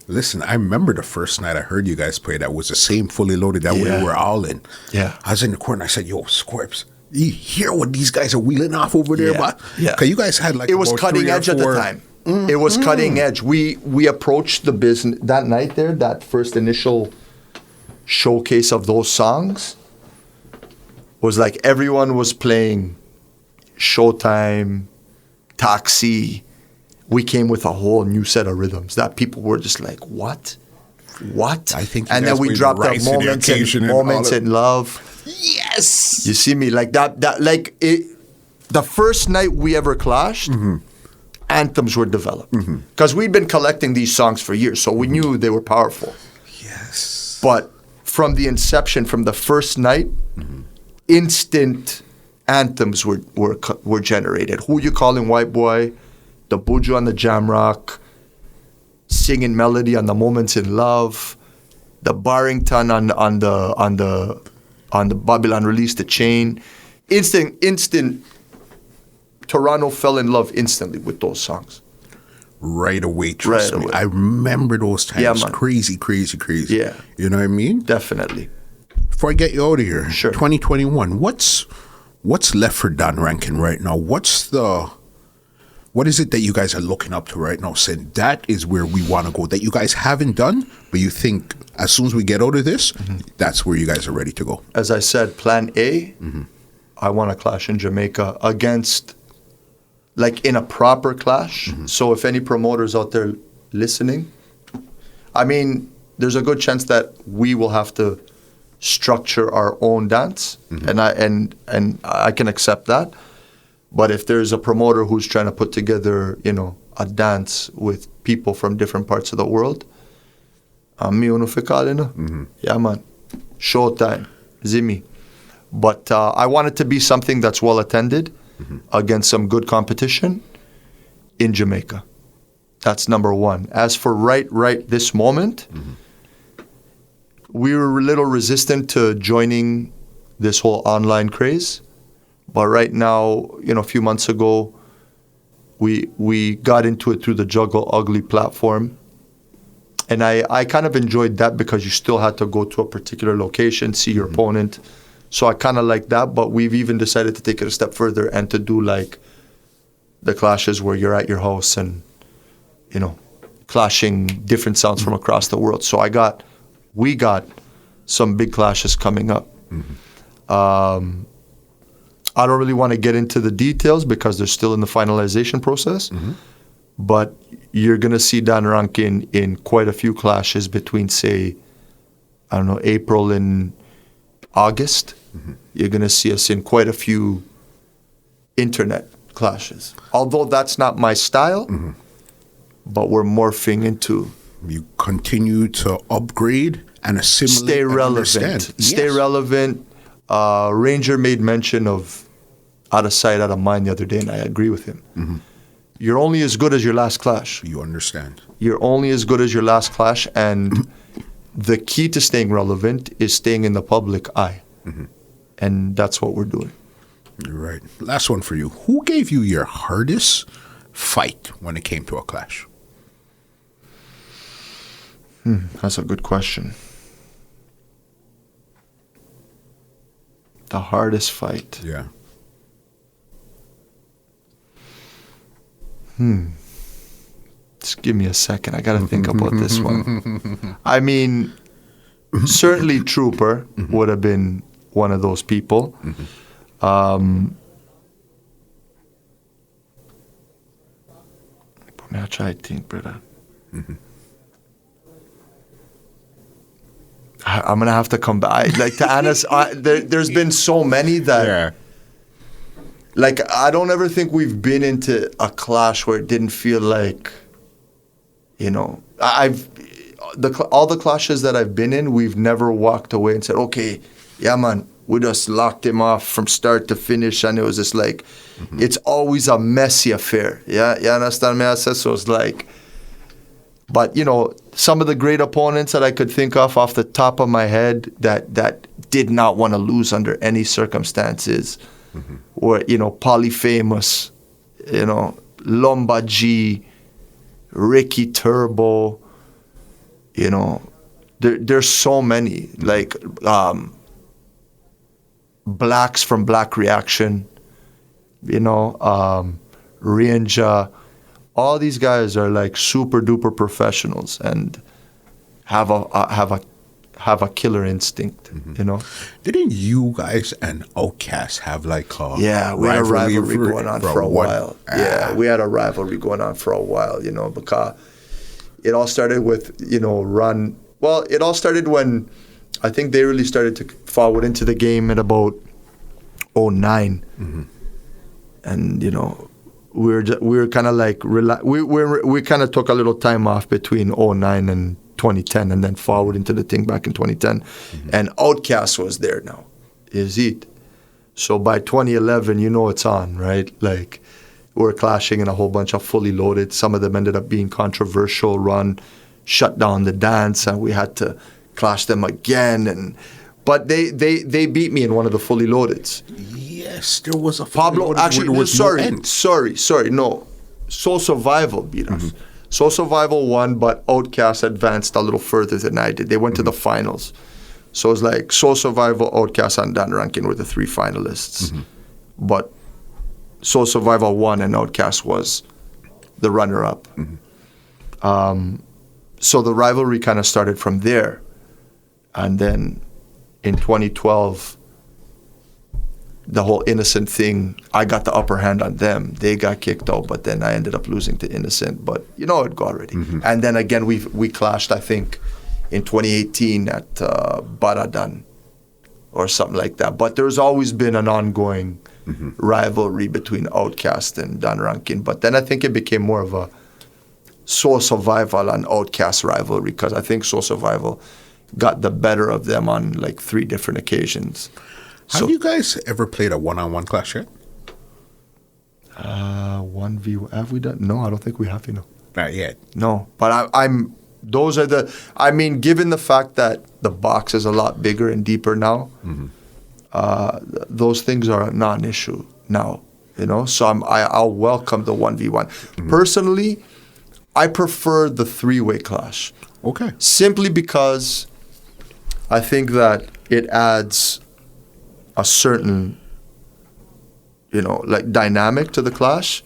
Listen, I remember the first night I heard you guys play that was the same Fully Loaded that we were all in. Yeah. I was in the corner, I said, yo, Scorps, you hear what these guys are wheeling off over there? Yeah. Because you guys had like it was cutting edge at the time. It was cutting edge. We approached the business that night there, that first initial showcase of those songs was like everyone was playing Showtime, Taxi. We came with a whole new set of rhythms that people were just like, what? I think and then we dropped our moments in love. Yes. You see me like that like it. The first night we ever clashed, anthems were developed because we'd been collecting these songs for years, so we knew they were powerful. Yes. But from the inception, from the first night, instant anthems were generated. Who You Calling White Boy, the Buju on the Jamrock, Singing Melody on the Moments in Love, the Barrington on the Babylon Release the Chain. Instant. Toronto fell in love instantly with those songs. Right away, trust me. I remember those times. Yeah, man. Crazy. Yeah. You know what I mean? Definitely. Before I get you out of here, Sure. 2021, what's left for Dan Rankin right now? What is it that you guys are looking up to right now, saying that is where we want to go, that you guys haven't done, but you think as soon as we get out of this, that's where you guys are ready to go? As I said, plan A, I want to clash in Jamaica against, like in a proper clash. So if any promoters out there listening, I mean, there's a good chance that we will have to structure our own dance, and I can accept that. But if there's a promoter who's trying to put together, a dance with people from different parts of the world, I'm me yeah, man, Showtime, Zimmy. But I want it to be something that's well attended against some good competition in Jamaica. That's number one. As for right this moment, we were a little resistant to joining this whole online craze. But right now, a few months ago, we got into it through the Juggle Ugly platform. And I kind of enjoyed that because you still had to go to a particular location, see your opponent. So I kind of like that. But we've even decided to take it a step further and to do like the clashes where you're at your house and, clashing different sounds from across the world. So we got some big clashes coming up. I don't really want to get into the details because they're still in the finalization process. But you're going to see Dan Rankin in quite a few clashes between, say, April and August. You're going to see us in quite a few internet clashes. Although that's not my style, but we're morphing into... You continue to upgrade and assimilate. Stay relevant. Stay relevant. Ranger made mention of out of sight, out of mind the other day, and I agree with him. You're only as good as your last clash. You understand. You're only as good as your last clash, and the key to staying relevant is staying in the public eye. And that's what we're doing. You're right. Last one for you. Who gave you your hardest fight when it came to a clash? That's a good question. The hardest fight. Yeah. Just give me a second. I got to think about this one. I mean, certainly Trooper would have been one of those people. Let me try to think, brother. I'm going to have to come back. Like, to honest, there's been so many that... Yeah. Like, I don't ever think we've been into a clash where it didn't feel like, all the clashes that I've been in, we've never walked away and said, okay, yeah, man, we just locked him off from start to finish. And it was just like, it's always a messy affair. Yeah, you understand me? So it's like, but, some of the great opponents that I could think off the top of my head that did not want to lose under any circumstances, or, Polyphamous, Lumba G, Ricky Turbo, there's so many, like Blacks from Black Reaction, Rienja. All these guys are like super duper professionals and have a killer instinct, Didn't you guys and Outkast have like a we had a rivalry going on for a while. Yeah, we had a rivalry going on for a while, because it all started with, it all started when I think they really started to forward into the game at about 2009. And, we were kind of like, we kind of took a little time off between 2009 and 2010 and then forward into the thing back in 2010. And Outkast was there now, is it? So by 2011, it's on, right? Like, we're clashing in a whole bunch of fully loaded. Some of them ended up being controversial, shut down the dance, and we had to clash them again. But they beat me in one of the fully loadeds. Yes, there was a Pablo. Actually, no. Soul Survival beat us. Soul Survival won, but Outkast advanced a little further than I did. They went to the finals. So it's like Soul Survival, Outkast, and Dan Rankin were the three finalists. But Soul Survival won, and Outkast was the runner-up. So the rivalry kind of started from there. And then in 2012, the whole Innocent thing, I got the upper hand on them. They got kicked out, but then I ended up losing to Innocent. But it go already. And then again, we clashed, I think, in 2018 at Baradan or something like that. But there's always been an ongoing rivalry between Outkast and Dan Rankin. But then I think it became more of a Soul Survival and Outkast rivalry, because I think Soul Survival got the better of them on like 3 different occasions. Have you guys ever played a one-on-one clash yet? 1v, have we done? No, I don't think we have, Not yet. No, but those are given the fact that the box is a lot bigger and deeper now, those things are a non-issue now, so I'll welcome the 1v1. Personally, I prefer the three-way clash. Okay. Simply because I think that it adds a certain, dynamic to the clash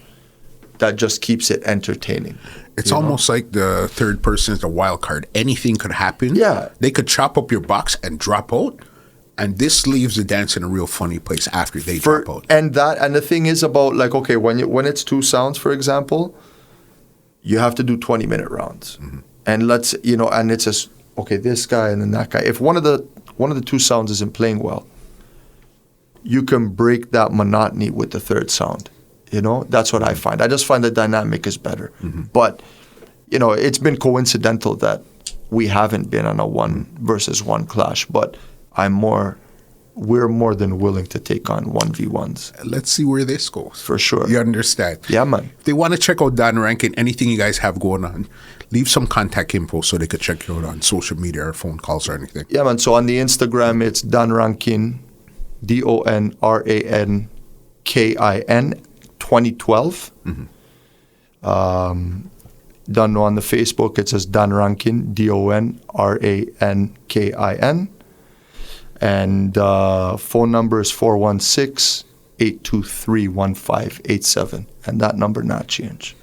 that just keeps it entertaining. It's almost like the third person is the wild card. Anything could happen. Yeah. They could chop up your box and drop out, and this leaves the dance in a real funny place after they drop out. And the thing is about when it's two sounds, for example, you have to do 20-minute rounds. And and it's just this guy and then that guy. If one of the two sounds isn't playing well, you can break that monotony with the third sound. That's what I find. I just find the dynamic is better. But, it's been coincidental that we haven't been on a 1-versus-1 clash, but we're more than willing to take on 1v1s. Let's see where this goes. For sure. You understand? Yeah, man. If they want to check out Don Rankin, anything you guys have going on, leave some contact info so they could check you out on social media or phone calls or anything. Yeah, man. So on the Instagram, it's Don Rankin, DonRankin 2012. Done on the Facebook, it says Don Rankin, DonRankin. And phone number is 416-823-1587. And that number not change.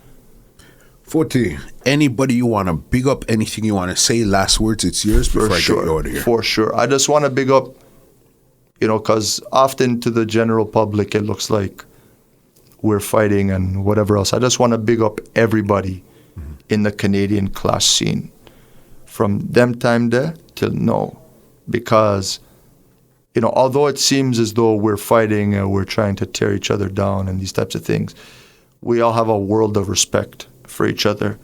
PHOTI, anybody you want to big up, anything you want to say, last words, it's yours before I get you out of here. For sure. I just want to big up, because often to the general public, it looks like we're fighting and whatever else. I just want to big up everybody in the Canadian clash scene from them time there till now. Because, although it seems as though we're fighting and we're trying to tear each other down and these types of things, we all have a world of respect for each other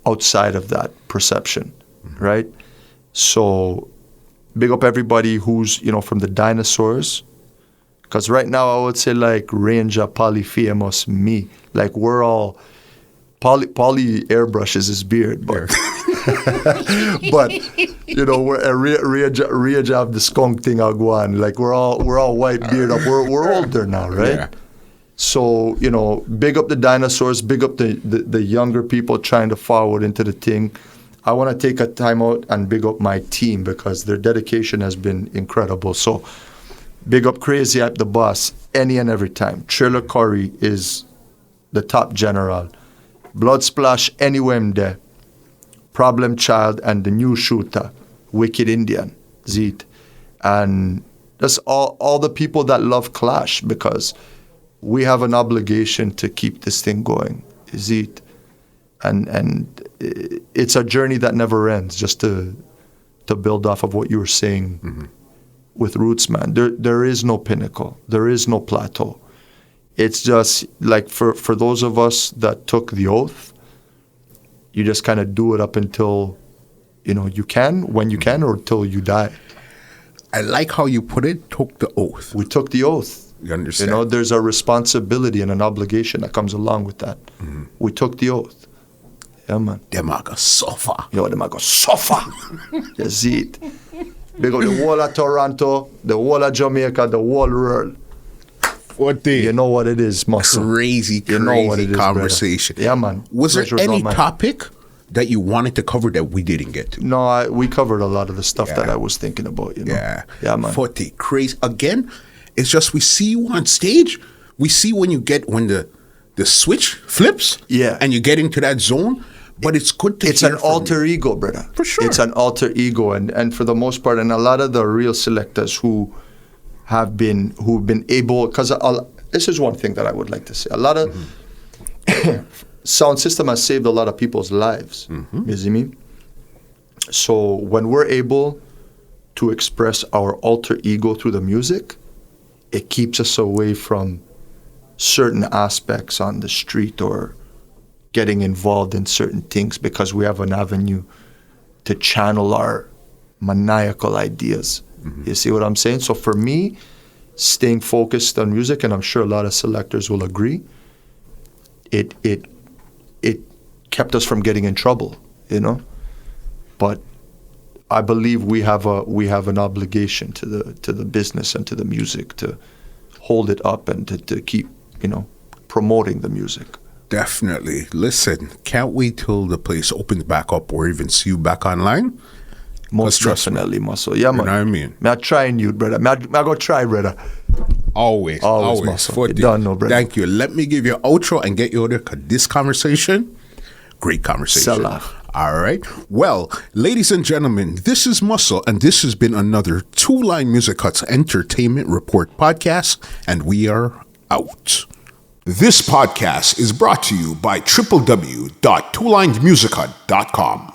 outside of that perception, right? So big up everybody who's, from the dinosaurs. Because right now I would say Ranger, Polyphemus, me. We're all, Poly airbrushes his beard, but but we're Ria job the skunk thing I'll go on. We're all white beard up. We're older now, right? Yeah. So, big up the dinosaurs, big up the younger people trying to forward into the thing. I want to take a time out and big up my team because their dedication has been incredible. So big up Crazy Hype, the boss, any and every time. Triller Curry is the top general. Blood Splash, anywhere I'm there. Problem Child and the new shooter, Wicked Indian, Zeet. And that's all the people that love Clash because we have an obligation to keep this thing going, Zeet. And it's a journey that never ends, just to build off of what you were saying with Roots, man. There is no pinnacle. There is no plateau. It's just for those of us that took the oath, you just kind of do it up until, you can, when you can, or until you die. I like how you put it, took the oath. We took the oath. You understand? There's a responsibility and an obligation that comes along with that. We took the oath. Yeah, man. Them are gonna suffer. Them are gonna suffer. You see it. Big up the whole of Toronto, the whole of Jamaica, the whole world. You know what it is, Muscle. Crazy conversation. Yeah, man. Was there any topic that you wanted to cover that we didn't get to? No, we covered a lot of the stuff that I was thinking about, Yeah, man. PHOTI, crazy. Again, it's just we see you on stage. We see when the switch flips. Yeah. And you get into that zone. But it's good to It's hear an alter ego, brother. For sure. It's an alter ego. And for the most part, and a lot of the real selectors who've been able, because this is one thing that I would like to say. A lot of sound system has saved a lot of people's lives. You see me? So when we're able to express our alter ego through the music, it keeps us away from certain aspects on the street or getting involved in certain things because we have an avenue to channel our maniacal ideas. You see what I'm saying? So for me, staying focused on music, and I'm sure a lot of selectors will agree, it kept us from getting in trouble, you know. But I believe we have an obligation to the business and to the music to hold it up and to keep, you know, promoting the music. Definitely. Listen, can't wait till the place opens back up or even see you back online. Most definitely, Muscle. Yeah, man. You know what I mean? I trying you, brother. I go try, brother. Always. Muscle. Photi. You don't know, brother. Thank you. Let me give you an outro and get you out there, because this conversation, great conversation. Salah. All right. Well, ladies and gentlemen, this is Muscle, and this has been another Two Line Music Cuts Entertainment Report podcast, and we are out. This podcast is brought to you by www.twolinedmusichut.com.